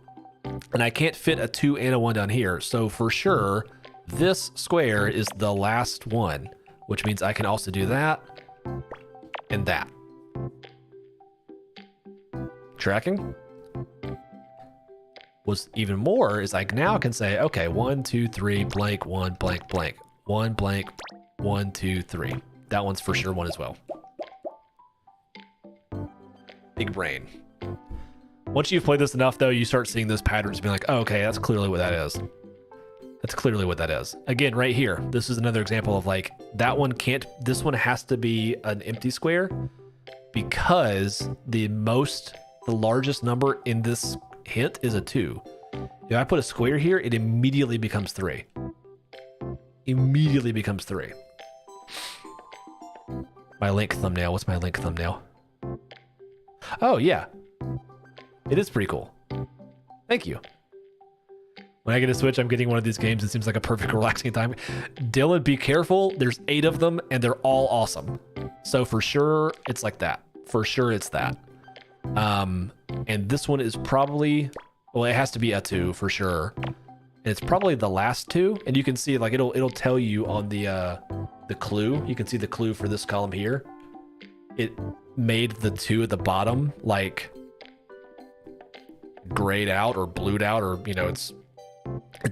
and I can't fit a 2 and a 1 down here. So for sure, this square is the last one, which means I can also do that and that. Tracking? What's even more is I now can say, okay, 1, 2, 3, blank, 1, blank, blank, 1, blank, 1, 2, 3. That one's for sure 1 as well. Big brain. Once you've played this enough, though, you start seeing those patterns being like, oh, okay, that's clearly what that is. That's clearly what that is. Again, right here, this is another example of like, that one can't, this one has to be an empty square because the largest number in this hint is a 2. If I put a square here, it immediately becomes 3. Immediately becomes 3. My link thumbnail. What's my link thumbnail? Oh, yeah. It is pretty cool. Thank you. When I get a Switch, I'm getting one of these games. It seems like a perfect relaxing time. Dylan, be careful. There's 8 of them, and they're all awesome. So for sure, it's like that. For sure, it's that. And this one is probably, well, it has to be a 2 for sure. And it's probably the last 2. And you can see like it'll tell you on the clue. You can see the clue for this column here. It made the 2 at the bottom like grayed out or blued out, or you know, it's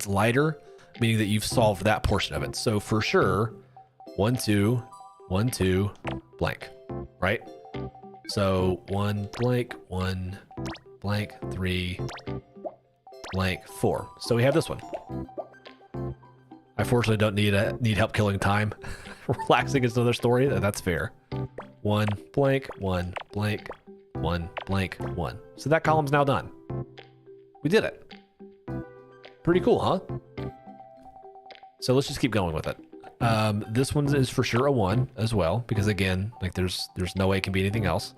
lighter, meaning that you've solved that portion of it. So for sure, 1 2 1 2 blank, right? So 1 blank 1 blank 3 blank 4. So we have this one. I fortunately don't need help killing time. Relaxing is another story. That's fair. 1 blank 1 blank 1 blank 1. So that column's now done. We did it. Pretty cool, huh? So let's just keep going with it. This one is for sure a 1 as well, because again, like there's no way it can be anything else.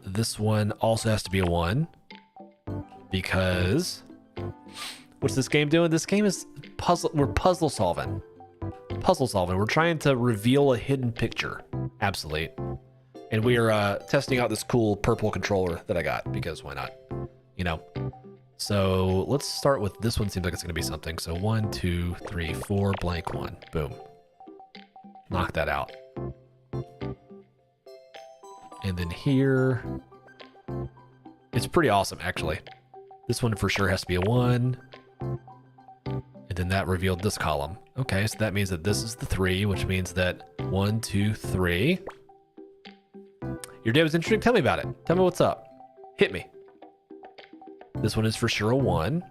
This one also has to be a 1 because what's this game doing? This game is puzzle. We're puzzle solving. We're trying to reveal a hidden picture. Absolute. And we are testing out this cool purple controller that I got because why not? You know. So let's start with this one. Seems like it's going to be something. So 1 2 3 4 blank 1. Boom. Knock that out. And then here, it's pretty awesome actually. This one for sure has to be a 1. And then that revealed this column. Okay, so that means that this is the 3, which means that 1 2 3. Your day was interesting. Tell me about it. Tell me what's up. Hit me. This one is for sure a 1.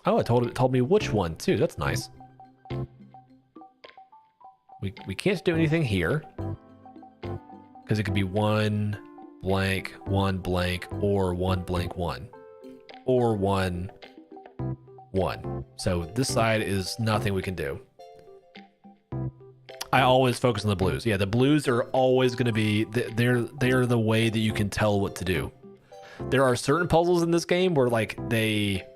Oh, it told me which one too. That's nice. We can't do anything here because it could be 1 blank 1 blank or 1 blank 1 or 1 1. So this side is nothing we can do. I always focus on the blues. Yeah, the blues are always going to be they're the way that you can tell what to do. There are certain puzzles in this game where like they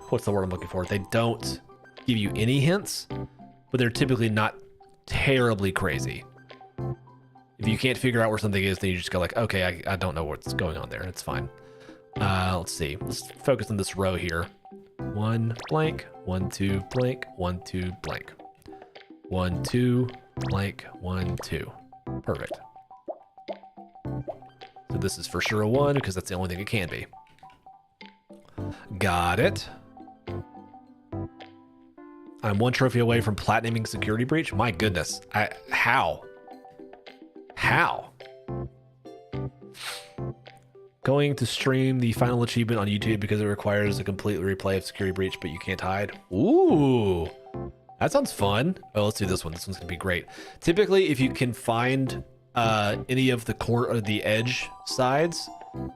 what's the word I'm looking for? They don't give you any hints, but they're typically not terribly crazy. If you can't figure out where something is, then you just go like, okay, I don't know what's going on there. It's fine. Let's see. Let's focus on this row here. 1 blank, 1 2 blank, 1 2 blank. 1 2 blank 1 2. Perfect. So this is for sure a 1 because that's the only thing it can be. Got it. I'm 1 trophy away from platinuming security breach. My goodness. How? Going to stream the final achievement on YouTube because it requires a complete replay of security breach, but you can't hide. Ooh, that sounds fun. Oh, let's do this one. This one's gonna be great. Typically, if you can find any of the core or the edge sides,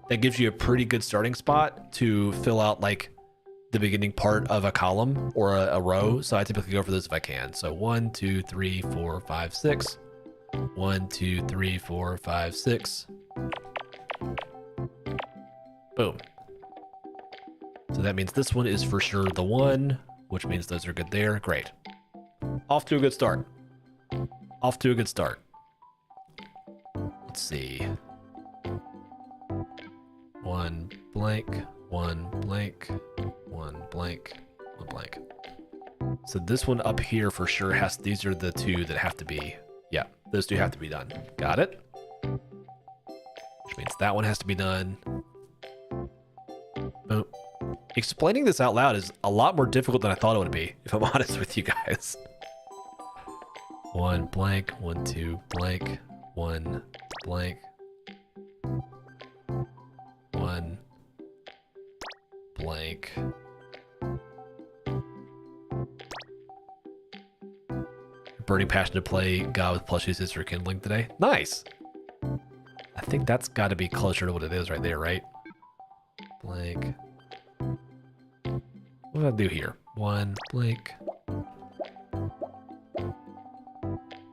that gives you a pretty good starting spot to fill out like the beginning part of a column or a row. So I typically go for this if I can. So 1 2 3 4 5 6. 1 2 3 4 5 6. Boom. So that means this one is for sure the 1, which means those are good there. Great. Off to a good start. Off to a good start. Let's see. 1 blank, 1 blank, 1 blank, 1 blank. So this one up here for sure has, these are the 2 that have to be, yeah, those 2 have to be done. Got it? Which means that one has to be done. Boom. Explaining this out loud is a lot more difficult than I thought it would be, if I'm honest with you guys. 1 blank, 1 2 blank, 1 blank, 1 blank. Burning passion to play God with plushies is rekindling today. Nice. I think that's got to be closer to what it is right there, right? Blank. What do I do here? 1 blank.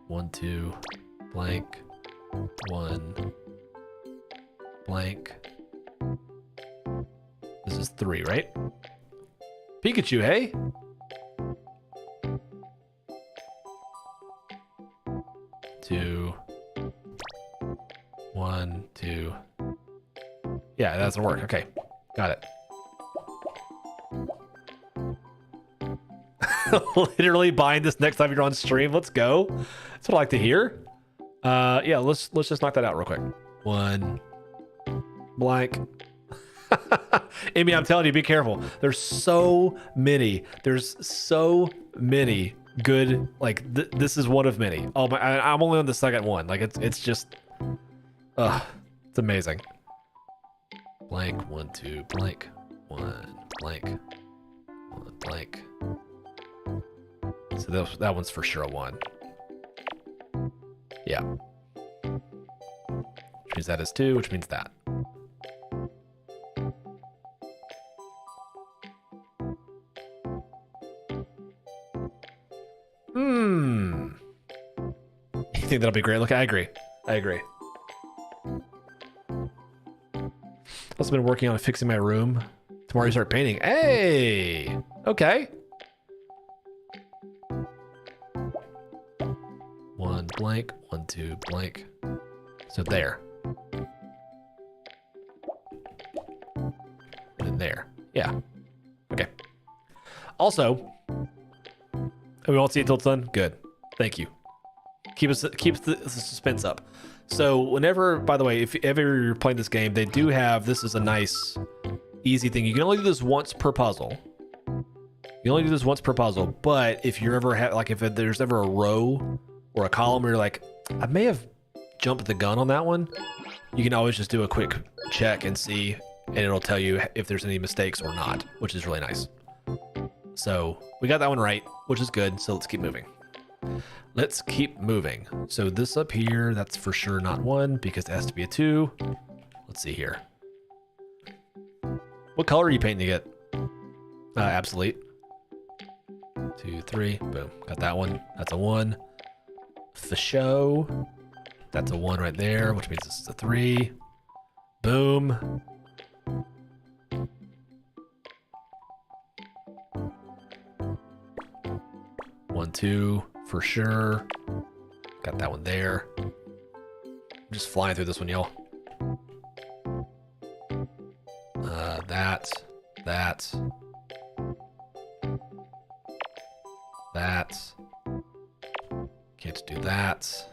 1 2 blank. 1 blank. This is 3, right? Pikachu, hey? Two, 1, 2. Yeah, that doesn't work. Okay, got it. Literally buying this next time you're on stream. Let's go. That's what I like to hear. Yeah, let's just knock that out real quick. 1 blank. Amy, I'm telling you, be careful. There's so many. There's so many good. Like this is one of many. Oh my! I'm only on the second one. Like it's just. It's amazing. Blank 1, 2 blank 1 blank 1 blank. So that one's for sure a 1. Yeah. Which means that is 2, which means that. You think that'll be great? Look, I agree. I've also been working on fixing my room. Tomorrow you start painting. Hey! Okay. 1 blank, 1, 2 blank. So there. And then there. Yeah. Okay. Also, we won't see it till it's done. Good. Thank you. Keeps the suspense up. So whenever, by the way, if ever you're playing this game, they do have, this is a nice, easy thing. You can only do this once per puzzle. But if you're ever, if there's ever a row or a column where you're like, I may have jumped the gun on that one, you can always just do a quick check and see, and it'll tell you if there's any mistakes or not, which is really nice. So we got that one right, which is good. So let's keep moving. So this up here, that's for sure not 1 because it has to be a 2. Let's see here. What color are you painting it? Obsolete. 2, 3, boom. Got that one. That's a 1. For show. That's a 1 right there, which means this is a 3. Boom. One, 2, for sure. Got that one there. I'm just flying through this one, y'all. That. Can't do that.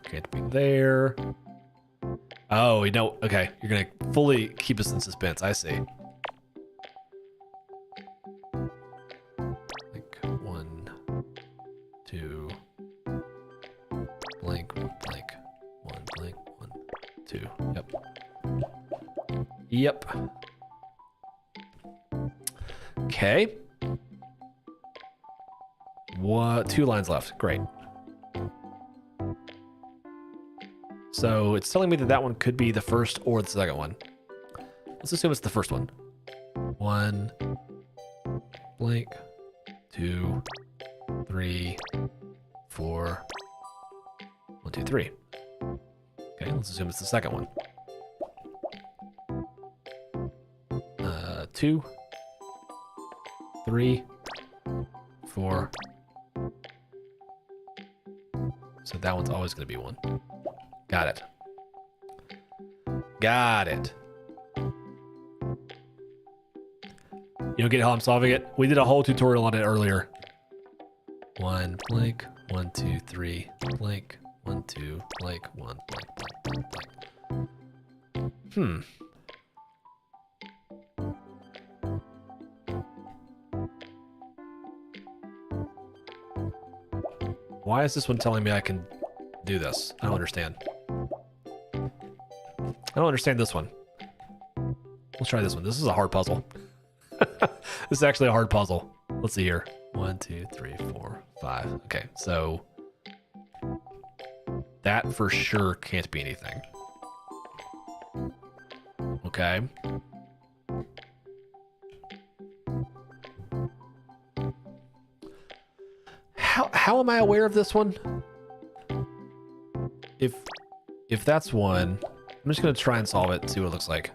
Can't be there. Oh, you know, okay. You're gonna fully keep us in suspense. I see. Like 1, 2, blank, blank, 1, blank, 1, 2. Yep. Okay. 2 lines left. Great. So it's telling me that one could be the first or the second one. Let's assume it's the first one. 1 blank, 2, 3, 4, 1, 2, 3. Okay, let's assume it's the second one. 2, 3, 4. So that one's always going to be 1. Got it. You don't get how I'm solving it? We did a whole tutorial on it earlier. 1 blank, 1, 2, 3 blank, 1, 2 blank, 1 blank, blank, blank. Why is this one telling me I can do this? I don't understand. I don't understand this one. Let's try this one. This is a hard puzzle. This is actually a hard puzzle. Let's see here. 1, 2, 3, 4, 5. Okay, so that for sure can't be anything. Okay. How am I aware of this one? If that's 1, I'm just gonna try and solve it and see what it looks like.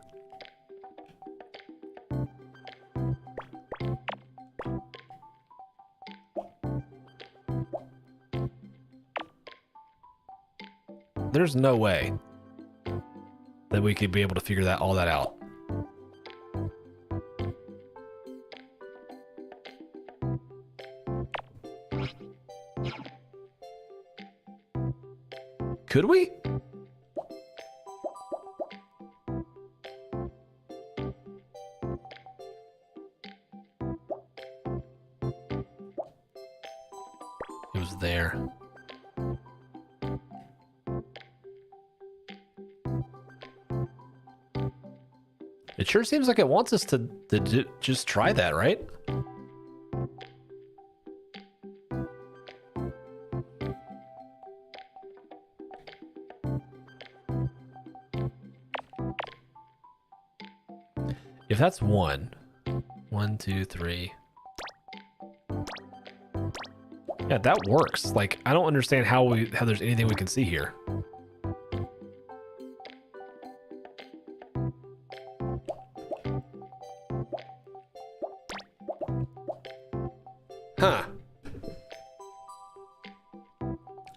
There's no way that we could be able to figure all that out. Could we? It was there. It sure seems like it wants us to just try that, right? If that's 1, 1, 2, 3. Yeah, that works. Like, I don't understand how there's anything we can see here. Huh.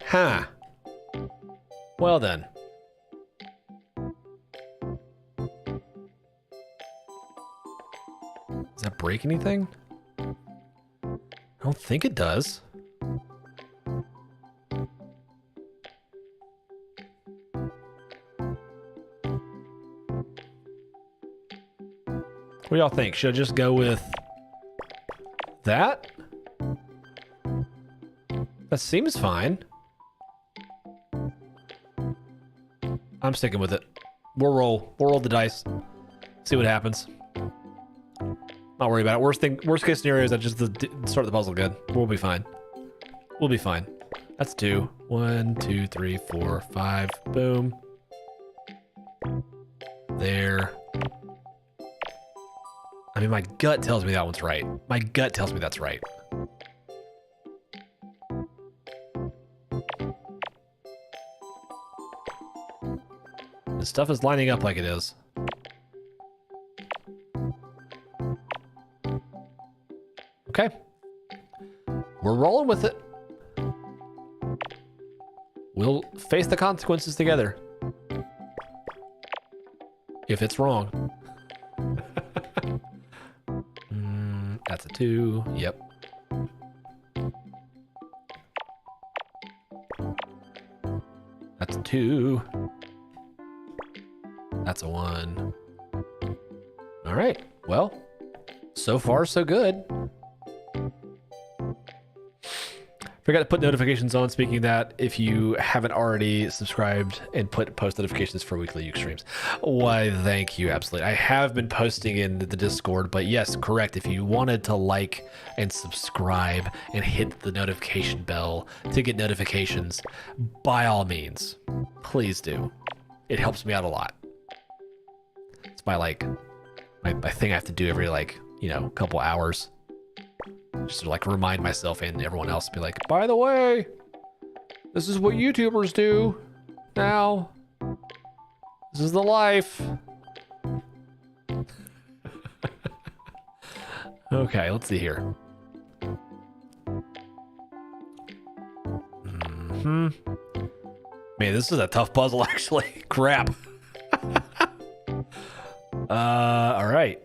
Huh. Well then. Does that break anything? I don't think it does. What do y'all think? Should I just go with that? That seems fine. I'm sticking with it. We'll roll the dice. See what happens. Not worry about it. Worst case scenario is that just start the puzzle good. We'll be fine. We'll be fine. That's 2. 1, 2, 3, 4, 5. Boom. There. I mean, my gut tells me that one's right. My gut tells me that's right. The stuff is lining up like it is. Okay. We're rolling with it. We'll face the consequences together. If it's wrong. That's a 2. Yep. That's a 2. That's a 1. All right. Well, so far so good. Forgot to put notifications on. Speaking of that, if you haven't already subscribed and put post notifications for weekly Uke streams, why, thank you. Absolutely. I have been posting in the Discord, but yes, correct. If you wanted to like and subscribe and hit the notification bell to get notifications, by all means, please do. It helps me out a lot. It's my thing I have to do every couple hours. Just to remind myself and everyone else, be like, by the way, this is what YouTubers do now. This is the life. Okay, let's see here. Man, this is a tough puzzle, actually. Crap. All right.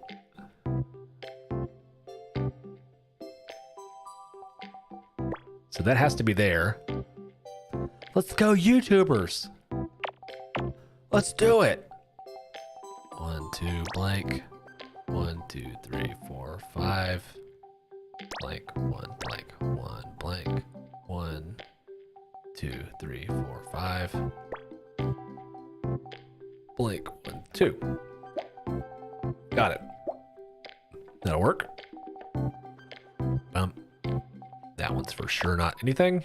So that has to be there. Let's go, YouTubers. Let's do it. 1, 2, blank. 1, 2, 3, 4, 5. Blank, 1, blank, 1, blank. 1, 2, 3, 4, 5. Blank, 1, 2. Got it. That'll work. That one's for sure not anything.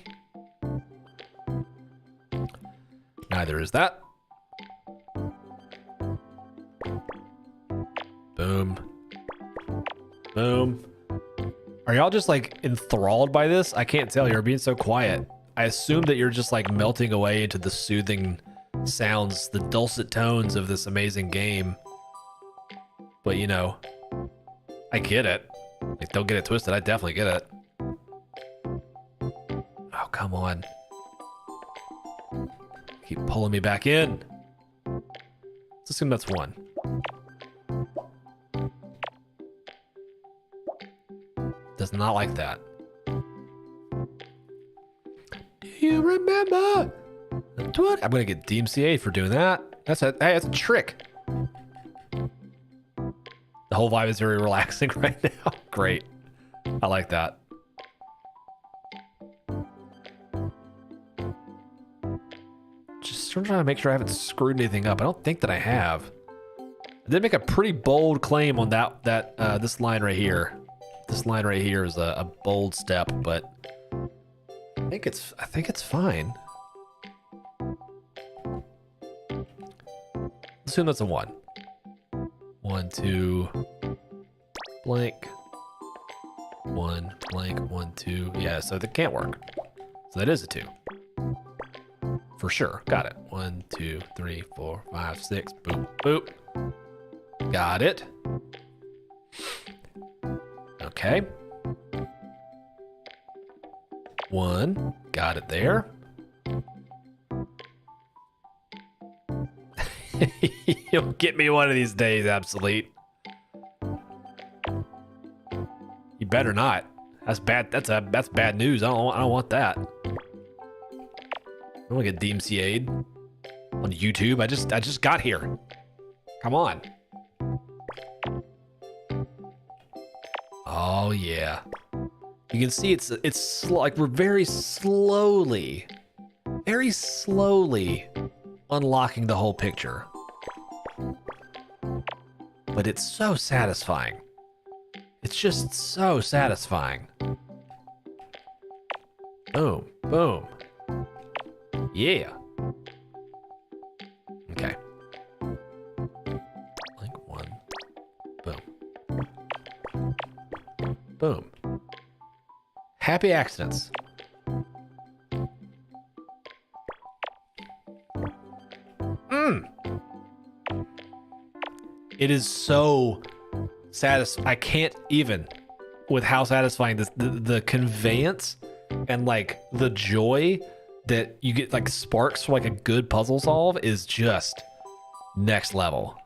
Neither is that. Boom. Boom. Are y'all just enthralled by this? I can't tell. You're being so quiet. I assume that you're just melting away into the soothing sounds, the dulcet tones of this amazing game. But I get it. Don't get it twisted. I definitely get it. Oh, come on. Keep pulling me back in. Let's assume that's 1. Does not like that. Do you remember the 20? I'm gonna get DMCA for doing that. Hey, that's a trick. The whole vibe is very relaxing right now. Great. I like that. Just trying to make sure I haven't screwed anything up. I don't think that I have. I did make a pretty bold claim on this line right here. This line right here is a bold step, but I think it's fine. Assume that's a 1. 1, 2, blank. 1, blank, 1, 2. Yeah, so that can't work. So that is a 2. For sure. Got it. 1, 2, 3, 4, 5, 6. Boop, boop. Got it. Okay. 1. Got it there. You'll get me one of these days, Obsolete. You better not. That's bad. That's bad news. I don't want that. I don't want to get DMCA'd on YouTube. I just got here. Come on. Oh yeah. You can see it's like we're very slowly unlocking the whole picture. But it's so satisfying. It's just so satisfying. Boom, boom. Yeah. Okay. Blank 1. Boom. Boom. Happy accidents. It is so satisfying. I can't even with how satisfying the conveyance and like the joy that you get, like sparks for like a good puzzle solve, is just next level.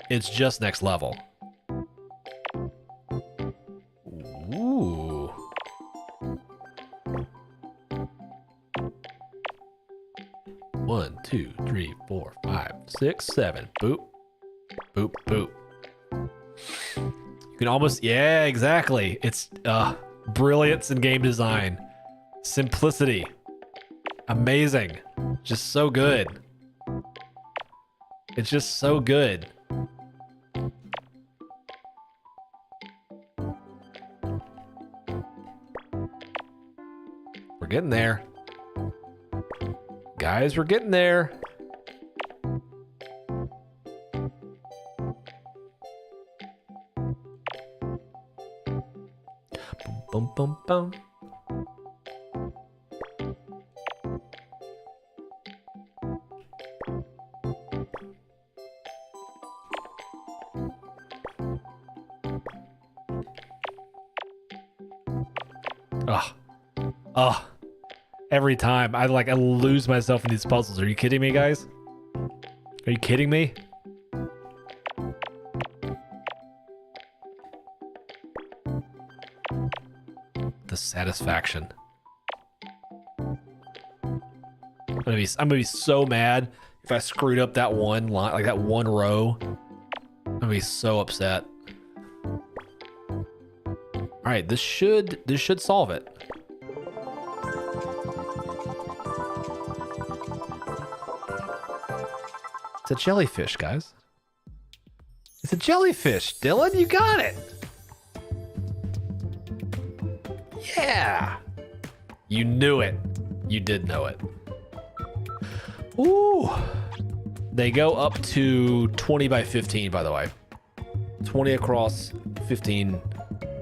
It's just next level. Ooh. One, 2, 3, 4, 5, 6, 7. Boop. Boop, boop. You can almost, yeah, exactly. It's brilliance in game design. Simplicity. Amazing. Just so good. It's just so good. We're getting there. Guys, we're getting there. Boom, boom, boom, boom. Oh, every time I lose myself in these puzzles. Are you kidding me, guys? Are you kidding me? The satisfaction. I'm gonna be so mad if I screwed up that one line, like that one row. I'm gonna be so upset. All right, this should solve it. It's a jellyfish, guys. It's a jellyfish, Dylan. You got it. Yeah. You knew it. You did know it. Ooh. They go up to 20 by 15, by the way. 20 across, 15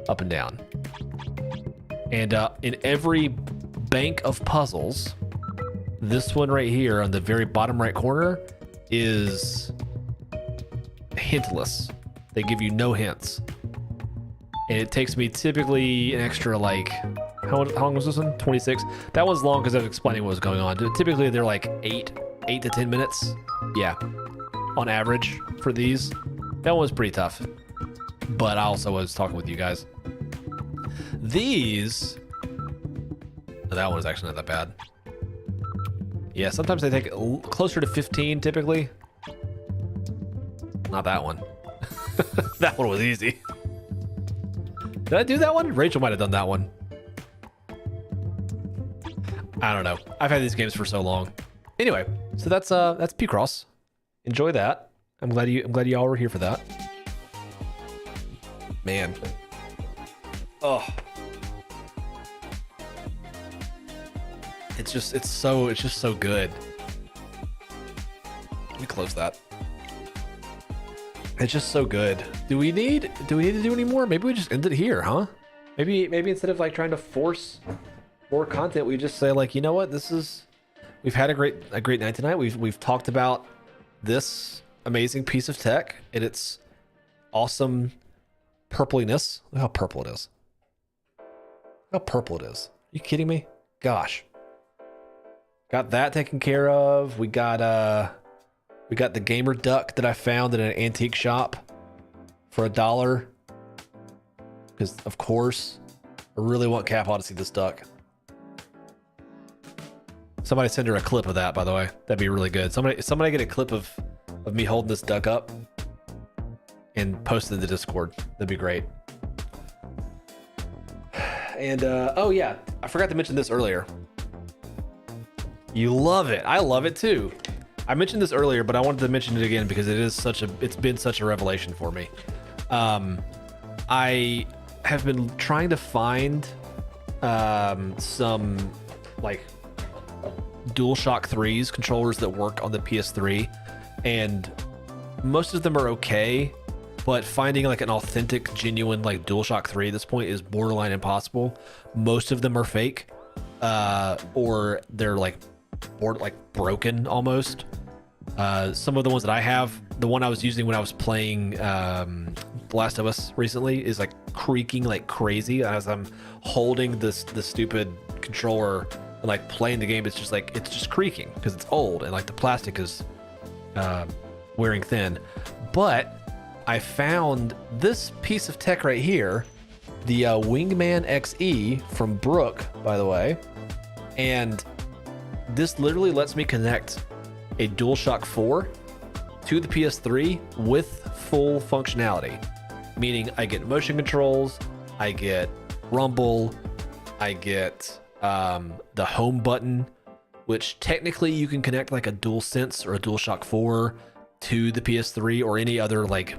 up and down. And in every bank of puzzles, this one right here on the very bottom right corner is hintless. They give you no hints. And it takes me typically an extra like How long was this one? 26. That one's long because I was explaining what was going on. Typically they're like 8 to 10 minutes. Yeah, on average for these. That one was pretty tough, but I also was talking with you guys. These, that one was actually not that bad. Yeah, sometimes they take closer to 15 typically. Not that one. That one was easy. Did I do that one? Rachel might have done that one. I don't know. I've had these games for so long. Anyway, so that's P-Cross. Enjoy that. I'm glad y'all were here for that. Man. Oh. It's just so good. Let me close that. It's just so good. Do we need to do any more? Maybe we just end it here, huh? Maybe instead of like trying to force more content, we just say like, you know what? We've had a great night tonight. We've talked about this amazing piece of tech and its awesome purpliness. Look how purple it is. Look how purple it is. Are you kidding me? Gosh. Got that taken care of. We got the gamer duck that I found in an antique shop for $1. Because of course, I really want Capaw to see this duck. Somebody send her a clip of that, by the way. That'd be really good. Somebody get a clip of me holding this duck up and post it in the Discord. That'd be great. And oh yeah, I forgot to mention this earlier. You love it. I love it too. I mentioned this earlier, but I wanted to mention it again because it's been such a revelation for me. I have been trying to find some like DualShock 3s controllers that work on the PS3, and most of them are okay, but finding like an authentic, genuine like DualShock 3 at this point is borderline impossible. Most of them are fake, or they're like broken almost. Some of the ones that I have, the one I was using when I was playing The Last of Us recently, is like creaking like crazy as I'm holding the stupid controller and like playing the game. It's just creaking because it's old and like the plastic is wearing thin. But I found this piece of tech right here, the Wingman XE from Brook, by the way, and this literally lets me connect a DualShock 4 to the PS3 with full functionality, meaning I get motion controls, I get rumble, I get the home button, which technically you can connect like a DualSense or a DualShock 4 to the PS3 or any other like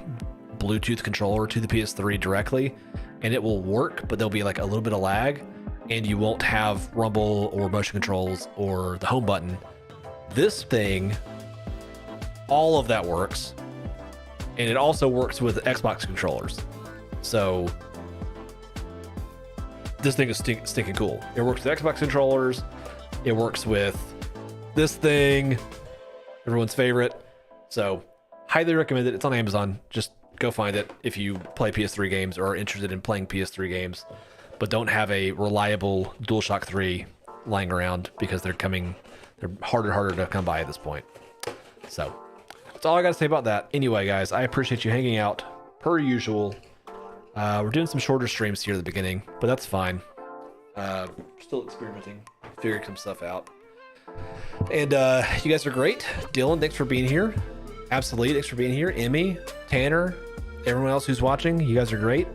Bluetooth controller to the PS3 directly, and it will work, but there'll be like a little bit of lag and you won't have rumble or motion controls or the home button. This thing, all of that works, and it also works with Xbox controllers. So this thing is stinking cool. It works with Xbox controllers. It works with this thing, everyone's favorite. So highly recommend it. It's on Amazon. Just go find it if you play PS3 games or are interested in playing PS3 games, but don't have a reliable DualShock 3 lying around because they're harder and harder to come by at this point. So that's all I got to say about that. Anyway, guys, I appreciate you hanging out per usual. We're doing some shorter streams here at the beginning, but that's fine. Still experimenting, figuring some stuff out. And you guys are great. Dylan, thanks for being here. Absolutely, thanks for being here. Emmy, Tanner, everyone else who's watching, you guys are great.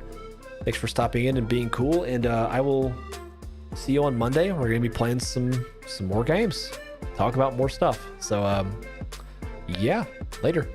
Thanks for stopping in and being cool. And I will see you on Monday. We're going to be playing some more games, talk about more stuff. So yeah, later.